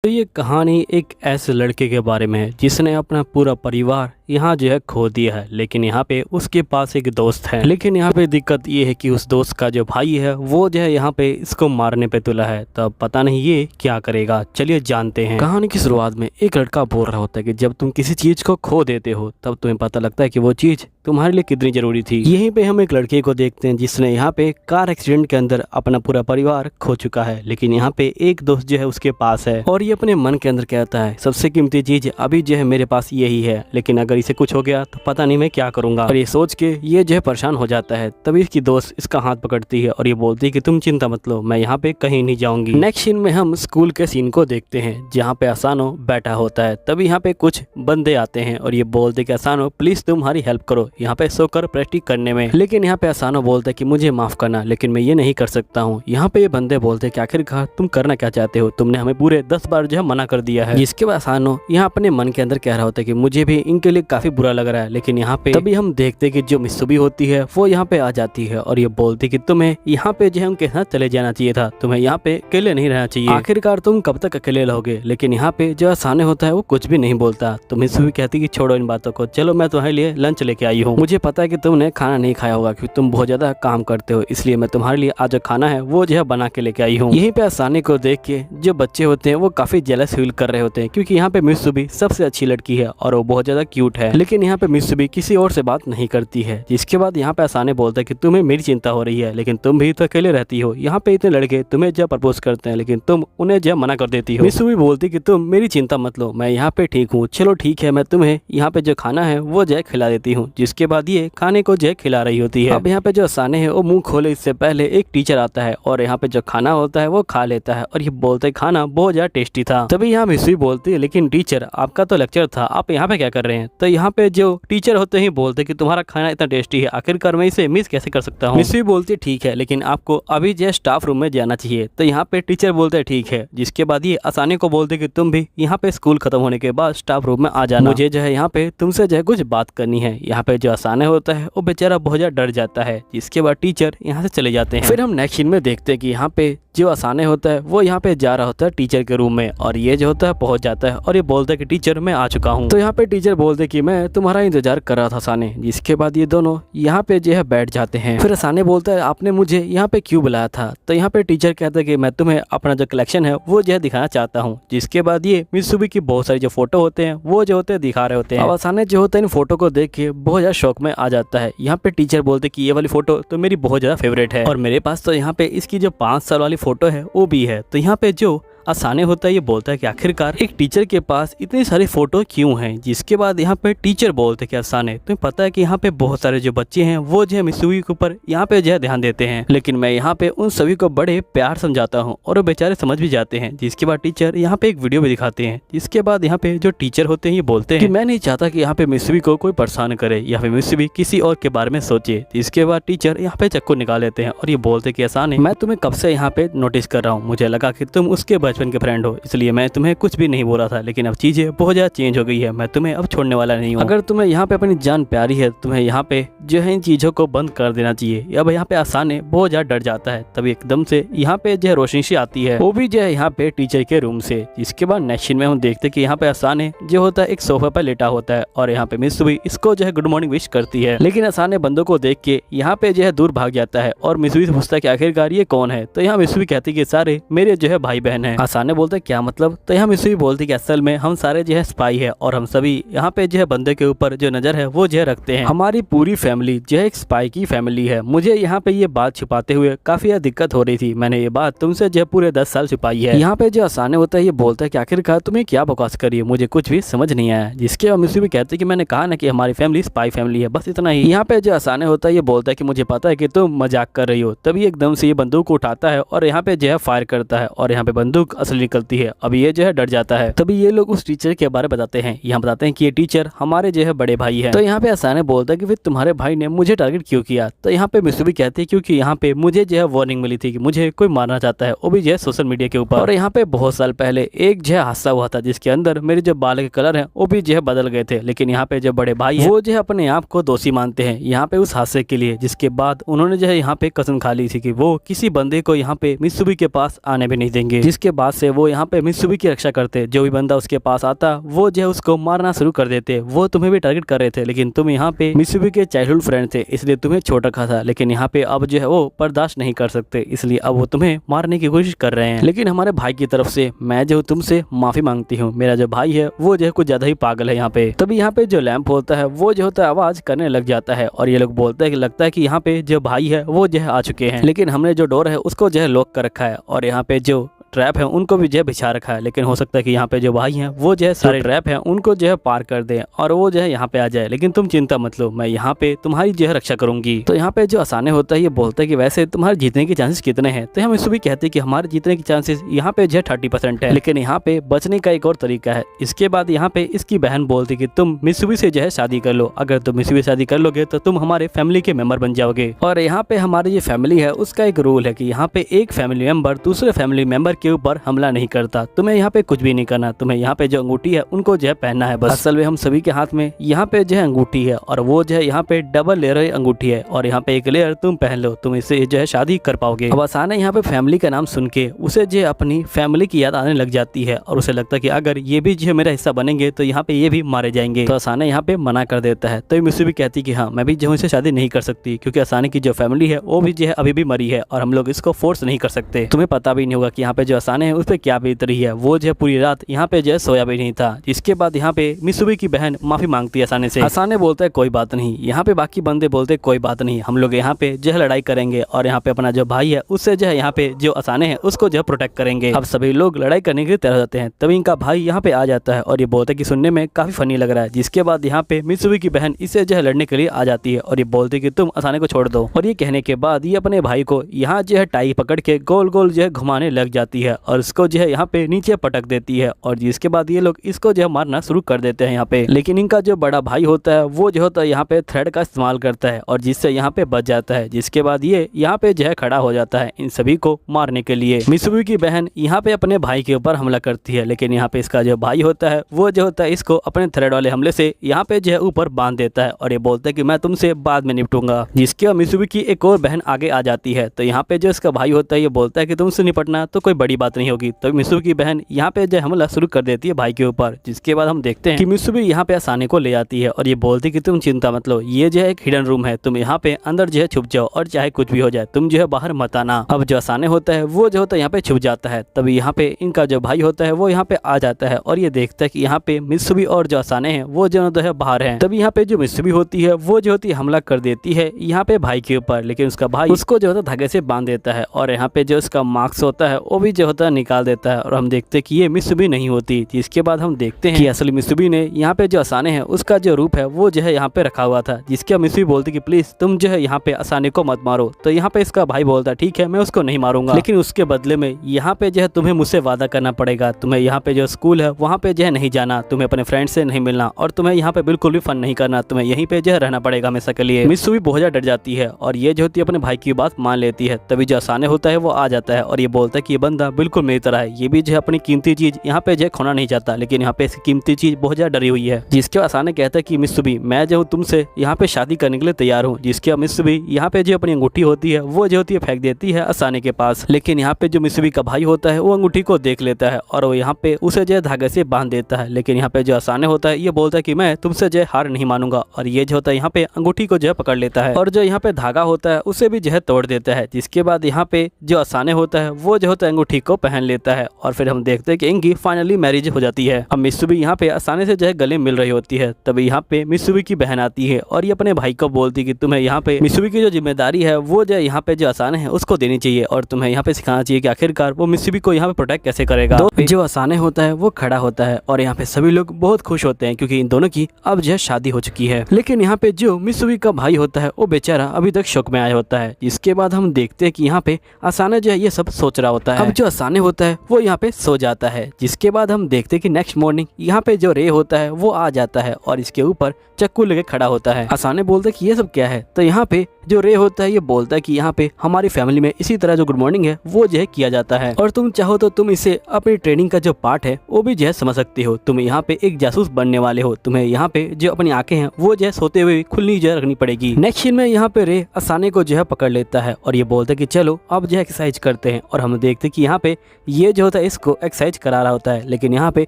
तो ये कहानी एक ऐसे लड़के के बारे में है जिसने अपना पूरा परिवार यहाँ जो है खो दिया है। लेकिन यहाँ पे उसके पास एक दोस्त है। लेकिन यहाँ पे दिक्कत ये है कि उस दोस्त का जो भाई है वो जो है यहाँ पे इसको मारने पे तुला है। तब पता नहीं ये क्या करेगा। चलिए जानते हैं। कहानी की शुरुआत में एक लड़का बोल रहा होता है कि जब तुम किसी चीज को खो देते हो तब तुम्हें पता लगता है कि वो चीज तुम्हारे लिए कितनी जरूरी थी। यहीं पे हम एक लड़के को देखते हैं जिसने यहाँ पे कार एक्सीडेंट के अंदर अपना पूरा परिवार खो चुका है। लेकिन यहाँ पे एक दोस्त जो है उसके पास है और ये अपने मन के अंदर कहता है सबसे कीमती चीज अभी जो है मेरे पास यही है, लेकिन अगर इसे कुछ हो गया तो पता नहीं मैं क्या करूंगा। और ये सोच के ये जो है परेशान हो जाता है। तभी इसकी दोस्त इसका हाथ पकड़ती है और ये बोलती है कि तुम चिंता मत लो, मैं यहाँ पे कहीं नहीं जाऊंगी। नेक्स्ट सीन में हम स्कूल के सीन को देखते हैं जहाँ पे आसानो बैठा होता है। तभी यहाँ पे कुछ बंदे आते हैं और ये बोलते कि आसानो प्लीज तुम हमारी हेल्प करो यहाँ पे सोकर प्रैक्टिस करने में। लेकिन यहाँ पे आसानो बोलता है कि मुझे माफ करना, लेकिन मैं ये नहीं कर सकता हूँ। यहाँ पे ये बंदे बोलते हैं कि आखिरकार तुम करना क्या चाहते हो, तुमने हमें पूरे 10 बार जो है मना कर दिया है। जिसके बाद आसानो यहाँ अपने मन के अंदर कह रहा होता है कि मुझे भी इनके लिए काफी बुरा लग रहा है। लेकिन यहाँ पे तभी हम देखते हैं कि जो मित्सुबी होती है वो यहाँ पे आ जाती है और ये बोलती है कि तुम्हें यहाँ पे जो है उनके साथ चले जाना चाहिए था, तुम्हें यहाँ पे अकेले नहीं रहना चाहिए, आखिरकार तुम कब तक अकेले रहोगे। लेकिन यहाँ पे जो आसाने होता है वो कुछ भी नहीं बोलता। तो मित्सुबी कहती कि छोड़ो इन बातों को, चलो मैं तुम्हारे लिए लंच लेके आई हूँ। मुझे पता है कि तुमने खाना नहीं खाया होगा क्योंकि तुम बहुत ज्यादा काम करते हो, इसलिए मैं तुम्हारे लिए आज जो खाना है वो जो है बना के लेके आई हूँ। यहीं पे आसाने को देख के जो बच्चे होते हैं वो काफी जेलस फील कर रहे होते हैं क्योंकि यहाँ पे मित्सुबी सबसे अच्छी लड़की है और वो बहुत ज्यादा क्यूट है। लेकिन यहाँ पे मित्सुबी किसी और से बात नहीं करती है। जिसके बाद यहाँ पे आसाने बोलता है कि तुम्हें मेरी चिंता हो रही है, लेकिन तुम भी तो अकेले रहती हो। यहाँ पे इतने लड़के तुम्हें जब प्रपोज करते हैं लेकिन तुम उन्हें जब मना कर देती हो। मित्सुबी बोलती कि तुम मेरी चिंता मत लो, मैं यहाँ पे ठीक हूँ, चलो ठीक है मैं तुम्हें यहाँ पे जो खाना है वो जो है खिला देती हूँ। जिसके बाद ये खाने को जो है खिला रही होती है। अब यहाँ पे जो आसाने है वो मुंह खोले इससे पहले एक टीचर आता है और यहाँ पे जो खाना होता है वो खा लेता है और ये बोलता है खाना बहुत ज्यादा टेस्टी था। तभी यहाँ मित्सुबी बोलती है लेकिन टीचर आपका तो लेक्चर था, आप यहाँ पे क्या कर रहे हैं। तो यहाँ पे जो टीचर होते ही बोलते कि तुम्हारा खाना इतना टेस्टी है, आखिरकार मैं इसे मिस कैसे कर सकता हूँ। मित्सुबी बोलती है ठीक है लेकिन आपको अभी जो स्टाफ रूम में जाना चाहिए। तो यहाँ पे टीचर बोलते हैं ठीक है। जिसके बाद ये आसाने को बोलते कि तुम भी यहाँ पे स्कूल खत्म होने के बाद स्टाफ रूम में आ जाना, मुझे जो है यहाँ पे तुमसे जो है कुछ बात करनी है। यहाँ पे जो आसाने होता है वो बेचारा बहुत ज्यादा डर जाता है। जिसके बाद टीचर यहाँ से चले जाते हैं। फिर हम नेक्स्ट सीन में देखते हैं कि यहाँ पे जो आसाने होता है वो यहाँ पे जा रहा होता है टीचर के रूम में और ये जो होता है पहुंच जाता है और ये बोलता है कि टीचर मैं आ चुका हूँ। तो यहाँ पे टीचर बोलते कि मैं तुम्हारा इंतजार कर रहा था आसाने। जिसके बाद ये दोनों यहाँ पे जो है बैठ जाते हैं। फिर आसाने बोलता है आपने मुझे यहाँ पे क्यों बुलाया था। तो यहाँ पे टीचर कहता है कि मैं तुम्हें अपना जो कलेक्शन है वो जो है दिखाना चाहता हूँ। जिसके बाद ये मित्सुबी की बहुत सारी जो फोटो होते हैं वो जो होते हैं दिखा रहे होते हैं। अब आसाने जो होता है इन फोटो को देख के बहुत ज्यादा शौक में आ जाता है। यहाँ पे टीचर बोलते कि ये वाली फोटो तो मेरी बहुत ज्यादा फेवरेट है और मेरे पास तो यहाँ पे इसकी जो 5 साल वाली फोटो है वो भी है। तो यहाँ पे जो आसाने होता है ये बोलता है कि आखिरकार एक टीचर के पास इतनी सारी फोटो क्यों हैं। जिसके बाद यहाँ पे टीचर बोलते हैं कि आसाने तुम्हें पता है कि यहाँ पे बहुत सारे जो बच्चे हैं वो जो है मित्सुबी के ऊपर यहाँ पे जो है ध्यान देते हैं, लेकिन मैं यहाँ पे उन सभी को बड़े प्यार समझाता हूँ और वो बेचारे समझ भी जाते हैं। जिसके बाद टीचर यहाँ पे एक वीडियो भी दिखाते हैं। जिसके बाद यहाँ पे जो टीचर होते हैं ये बोलते हैं कि मैं नहीं चाहता कि यहाँ पे मित्सुबी को कोई परेशान करे या फिर मित्सुबी किसी और के बारे में सोचे। जिसके बाद टीचर यहाँ पे चाकू निकाल लेते हैं और ये बोलते कि आसाने मैं तुम्हें कब से यहाँ पे नोटिस कर रहा हूँ, मुझे लगा कि तुम उसके बचपन के फ्रेंड हो, इसलिए मैं तुम्हें कुछ भी नहीं बोला था, लेकिन अब चीजें बहुत ज्यादा चेंज हो गई है, मैं तुम्हें अब छोड़ने वाला नहीं हूँ। अगर तुम्हें यहाँ पे अपनी जान प्यारी है तुम्हें यहाँ पे जो है इन चीजों को बंद कर देना चाहिए। अब यहाँ पे आसाने बहुत ज्यादा डर जाता है। तभी एकदम से यहाँ पे जो है रोशनी सी आती है, वो भी जो है यहाँ पे टीचर के रूम से। इसके बाद नेक्स्ट सीन में हम देखते कि यहाँ पे आसाने जो होता है एक सोफे पर लेटा होता है और यहाँ पे मित्सुबी इसको जो है गुड मॉर्निंग विश करती है। लेकिन आसाने बंदों को देख के यहाँ पे जो है दूर भाग जाता है और मित्सुबी से पूछता है कि आखिरकार ये कौन है। तो यहाँ मित्सुबी कहती है कि सारे मेरे जो है भाई बहन है। आसाने बोलता है क्या मतलब। तो यहाँ मित्सुबी बोलती कि असल में हम सारे जो है स्पाई है और हम सभी यहाँ पे जो है बंदे के ऊपर जो नजर है वो जो है रखते हैं। हमारी पूरी फैमिली जो है एक स्पाई की फैमिली है। मुझे यहाँ पे ये बात छुपाते हुए काफी दिक्कत हो रही थी, मैंने ये बात तुमसे जो है पूरे 10 साल छुपाई है। यहाँ पे जो आसाने होता है ये बोलता है कि आखिरकार तुम्हें क्या बकवास करी है, मुझे कुछ भी समझ नहीं आया। जिसके बाद मित्सुबी कहते कि मैंने कहा ना कि हमारी फैमिली स्पाई फैमिली है, बस इतना ही। यहाँ पे जो आसाने होता है ये बोलता है कि मुझे पता है कि तुम मजाक कर रही हो। तभी एकदम से ये बंदूक उठाता है और यहाँ पे जो है फायर करता है और यहाँ पे बंदूक असली निकलती है। अब ये जो है डर जाता है। तभी ये लोग उस टीचर के बारे में बताते हैं। यहाँ बताते हैं कि ये टीचर हमारे जो है बड़े भाई है। तो यहाँ पे आसाने बोलता है कि फिर तुम्हारे भाई ने मुझे टारगेट क्यों किया। तो यहाँ पे मित्सुबी कहती है क्योंकि यहाँ पे मुझे जो है वार्निंग मिली थी कि मुझे कोई मारना चाहता है, वो भी जो है सोशल मीडिया के ऊपर। और यहाँ पे बहुत साल पहले एक जो है हादसा हुआ था जिसके अंदर मेरे जो बाल के कलर है वो भी जो है बदल गए थे। लेकिन यहाँ पे जो बड़े भाई है वो जो है अपने आप को दोषी मानते हैं यहाँ पे उस हादसे के लिए। जिसके बाद उन्होंने जो है यहाँ पे कसम खा ली थी कि वो किसी बंदे को यहाँ पे मित्सुबी के पास आने भी नहीं देंगे। जिसके बाद से वो यहाँ पे मित्सुबी की रक्षा करते, जो भी बंदा उसके पास आता वो जो है उसको मारना शुरू कर देते। वो तुम्हें भी टारगेट कर रहे थे, लेकिन तुम यहाँ पे मित्सुबी के चाइल्डहुड फ्रेंड थे, इसलिए तुम्हें छोड़ रखा था। लेकिन यहाँ पे अब जो है वो बर्दाश्त नहीं कर सकते, इसलिए अब वो तुम्हें मारने की कोशिश कर रहे हैं। लेकिन हमारे भाई की तरफ से मैं जो तुमसे माफी मांगती हूँ, मेरा जो भाई है वो जो है कुछ ज्यादा ही पागल है यहाँ पे। तभी यहाँ पे जो लैंप होता है वो जो होता है आवाज करने लग जाता है और ये लोग बोलते हैं कि लगता है कि यहाँ पे जो भाई है वो जो है आ चुके हैं, लेकिन हमने जो डोर है उसको जो है लॉक कर रखा है और यहाँ पे जो ट्रैप है उनको भी जो है बिछा रखा है। लेकिन हो सकता है कि यहाँ पे जो भाई हैं वो जो है सारे ट्रैप हैं उनको जो है पार कर दें और वो जो है यहाँ पे आ जाए। लेकिन तुम चिंता मत लो, मैं यहाँ पे तुम्हारी जो है रक्षा करूंगी। तो यहाँ पे जो असाने होता है ये बोलता है कि वैसे तुम्हारे जीतने के चांसेस कितने हैं। तो हम इसको भी कहते हैं कि हमारे जीतने के चांसेस यहाँ पे जो है 30% है, लेकिन यहाँ पे बचने का एक और तरीका है। इसके बाद यहाँ पे इसकी बहन बोलती कि तुम मित्सुबी से जो है शादी कर लो, अगर तुम मित्सुबी से शादी कर लोगे तो तुम हमारे फैमिली के मेंबर बन जाओगे। और यहाँ पे हमारी जो फैमिली है उसका एक रूल है कि यहाँ पे एक फैमिली मेंबर दूसरे फैमिली मेंबर के ऊपर हमला नहीं करता। तुम्हें यहाँ पे कुछ भी नहीं करना, तुम्हें यहाँ पे जो अंगूठी है उनको जो है पहनना है बस। असल में हम सभी के हाथ में यहाँ पे जो है अंगूठी है और वो जो है यहाँ पे डबल लेयर अंगूठी है और यहाँ पे एक लेयर तुम पहन लो, तुम इससे जो है शादी कर पाओगे। अब असाने यहाँ पे फैमिली का नाम सुन के उसे जो अपनी फैमिली की याद आने लग जाती है और उसे लगता है कि अगर ये भी जो है मेरा हिस्सा बनेंगे तो यहाँ पे ये भी मारे जाएंगे। तो असाने यहाँ पे मना कर देता है। तो मित्सुबी कहती कि हाँ मैं भी जो इससे शादी नहीं कर सकती, क्योंकि असाने की जो फैमिली है वो भी जो है अभी भी मरी है और हम लोग इसको फोर्स नहीं कर सकते। तुम्हें पता भी नहीं होगा कि यहाँ पे जो असाने है उस पर क्या बीत रही है। वो जो है पूरी रात यहाँ पे जो है सोया भी नहीं था। इसके बाद यहाँ पे मित्सुबी की बहन माफी मांगती है असाने से। असाने बोलता है कोई बात नहीं। यहाँ पे बाकी बंदे बोलते कोई बात नहीं, हम लोग यहाँ पे जो है लड़ाई करेंगे और यहाँ पे अपना जो भाई है उससे जो है यहाँ पे जो असाने है उसको जो है प्रोटेक्ट करेंगे। अब सभी लोग लड़ाई करने के लिए तैयार होते हैं। तभी इनका भाई यहाँ पे आ जाता है और ये बोलता है कि सुनने में काफी फनी लग रहा है। जिसके बाद यहाँ पे मित्सुबी की बहन इससे जो है लड़ने के लिए आ जाती है और ये बोलती है कि तुम असाने को छोड़ दो। और ये कहने के बाद ये अपने भाई को यहाँ जो है टाई पकड़ के गोल गोल जो है घुमाने लग जाती है और इसको जो है यहाँ पे नीचे पटक देती है और जिसके बाद ये लोग इसको जो है मारना शुरू कर देते हैं यहाँ पे। लेकिन इनका जो बड़ा भाई होता है वो जो होता है यहाँ पे थ्रेड का इस्तेमाल करता है और जिससे यहाँ पे बच जाता है। जिसके बाद ये यहाँ पे जो है खड़ा हो जाता है इन सभी को मारने के लिए। मित्सुबी की बहन यहाँ पे अपने भाई के ऊपर हमला करती है, लेकिन यहाँ पे इसका जो भाई होता है वो जो होता है इसको अपने थ्रेड वाले हमले से यहाँ पे जो है ऊपर बांध देता है और ये बोलता है कि मैं तुमसे बाद में निपटूंगा। जिसके बाद मित्सुबी की एक और बहन आगे आ जाती है। तो यहाँ पे जो इसका भाई होता है ये बोलता है कि तुमसे निपटना तो कोई बड़ी बात नहीं होगी। तो मित्सुबी की बहन यहाँ पे जो हमला शुरू कर देती है भाई के ऊपर। जिसके बाद हम देखते हैं कि मित्सुबी यहाँ पे असाने को ले आती है और ये बोलती है कि तुम चिंता मत लो, ये जो है एक हिडन रूम है, तुम यहाँ पे अंदर जो है छुप जाओ और चाहे कुछ भी हो जाए तुम जो है बाहर मत आना। अब जो असाने होता है वो जो होता है यहाँ पे छुप जाता है। तभी यहाँ पे इनका जो भाई होता है वो यहाँ पे आ जाता है और ये देखता है कि यहाँ पे मित्सुबी और जो असाने हैं वो जो है बाहर है। तभी यहाँ पे जो मित्सुबी होती है वो जो होती है हमला कर देती है यहाँ पे भाई के ऊपर, लेकिन उसका भाई उसको जो होता है धागे से बांध देता है और यहाँ पे जो उसका मार्क्स होता है वो भी जो होता है निकाल देता है और हम देखते हैं कि ये मित्सुबी नहीं होती। जिसके बाद हम देखते हैं कि असली मित्सुबी ने यहाँ पे जो असाने है उसका जो रूप है वो जो है यहाँ पे रखा हुआ था। जिसके मित्सुबी बोलती कि प्लीज तुम जो है यहाँ पे असाने को मत मारो। तो यहाँ पे इसका भाई बोलता ठीक है मैं उसको नहीं मारूंगा, लेकिन उसके बदले में यहाँ पे जो है तुम्हें मुझसे वादा करना पड़ेगा, तुम्हें यहाँ पे जो स्कूल है वहाँ पे जो है नहीं जाना, तुम्हें अपने फ्रेंड से नहीं मिलना और तुम्हें यहाँ पे बिल्कुल भी फन नहीं करना, तुम्हें यहीं पे जो है रहना पड़ेगा हमेशा के लिए। मित्सुबी बहुत ज्यादा डर जाती है और ये जो होती है अपने भाई की बात मान लेती है। तभी जो असाने होता है वो आ जाता है और ये बोलता है कि ये बंदा बिल्कुल मेरी तरह है, ये भी जो है अपनी कीमती चीज यहाँ पे जो है खोना नहीं चाहता, लेकिन यहाँ पे इसकी कीमती चीज बहुत ज्यादा डरी हुई है। जिसके असाने कहता है कि मित्सुबी मैं जो हूँ तुमसे यहाँ पे शादी करने के लिए तैयार हूँ। जिसके मित्सुबी यहाँ पे जो अपनी अंगूठी होती है वो जो होती है फेंक देती है असाने के पास, लेकिन यहाँ पे जो मित्सुबी का भाई होता है वो अंगूठी को देख लेता है और वो यहाँ पे उसे जो धागे से बांध देता है। लेकिन यहाँ पे जो असाने होता है ये बोलता है कि मैं तुमसे जो हार नहीं मानूंगा और ये जो होता है यहाँ पे अंगूठी को जो है पकड़ लेता है और जो यहाँ पे धागा होता है उसे भी जो है तोड़ देता है। जिसके बाद यहाँ पे जो असाने होता है वो जो होता है अंगूठी को पहन लेता है और फिर हम देखते हैं कि इनकी फाइनली मैरिज हो जाती है। अब मित्सुबी यहाँ पे असाने से जो है गले मिल रही होती है। तभी यहाँ पे मित्सुबी की बहन आती है और ये अपने भाई को बोलती है कि तुम्हें यहाँ पे मित्सुबी की जो जिम्मेदारी है वो जो यहाँ पे जो असाने है उसको देनी चाहिए और तुम्हें यहाँ पे सिखाना चाहिए कि आखिरकार वो मित्सुबी को यहाँ पे प्रोटेक्ट कैसे करेगा। तो जो असाने होता है वो खड़ा होता है और यहाँ पे सभी लोग बहुत खुश होते हैं क्योंकि इन दोनों की अब जो है शादी हो चुकी है। लेकिन यहाँ पे जो मित्सुबी का भाई होता है वो बेचारा अभी तक शौक में आया होता है। जिसके बाद हम देखते हैं कि यहाँ पे असाने जो है ये सब सोच रहा होता है। अब जो असाने होता है वो यहाँ पे सो जाता है। जिसके बाद हम देखते हैं कि नेक्स्ट मॉर्निंग यहाँ पे जो रे होता है वो आ जाता है और इसके ऊपर चक्कू लेके खड़ा होता है। असाने बोलते कि ये सब क्या है। तो यहाँ पे जो रे होता है ये बोलता है कि यहाँ पे हमारी फैमिली में इसी तरह जो गुड मॉर्निंग है वो जो है किया जाता है, और तुम चाहो तो तुम इसे अपनी ट्रेनिंग का जो पार्ट है वो भी जो है समझ सकते हो। तुम यहाँ पे एक जासूस बनने वाले हो, तुम्हें यहाँ पे जो अपनी आंखें हैं वो जो है सोते हुए खुलनी जो है रखनी पड़ेगी। नेक्स्ट सीन में यहाँ पे रे असाने को जो है पकड़ लेता है और ये बोलता है कि चलो अब जो है एक्सरसाइज करते हैं, और हम देखते हैं कि यहाँ पे ये जो होता है इसको एक्सरसाइज करा रहा होता है, लेकिन यहाँ पे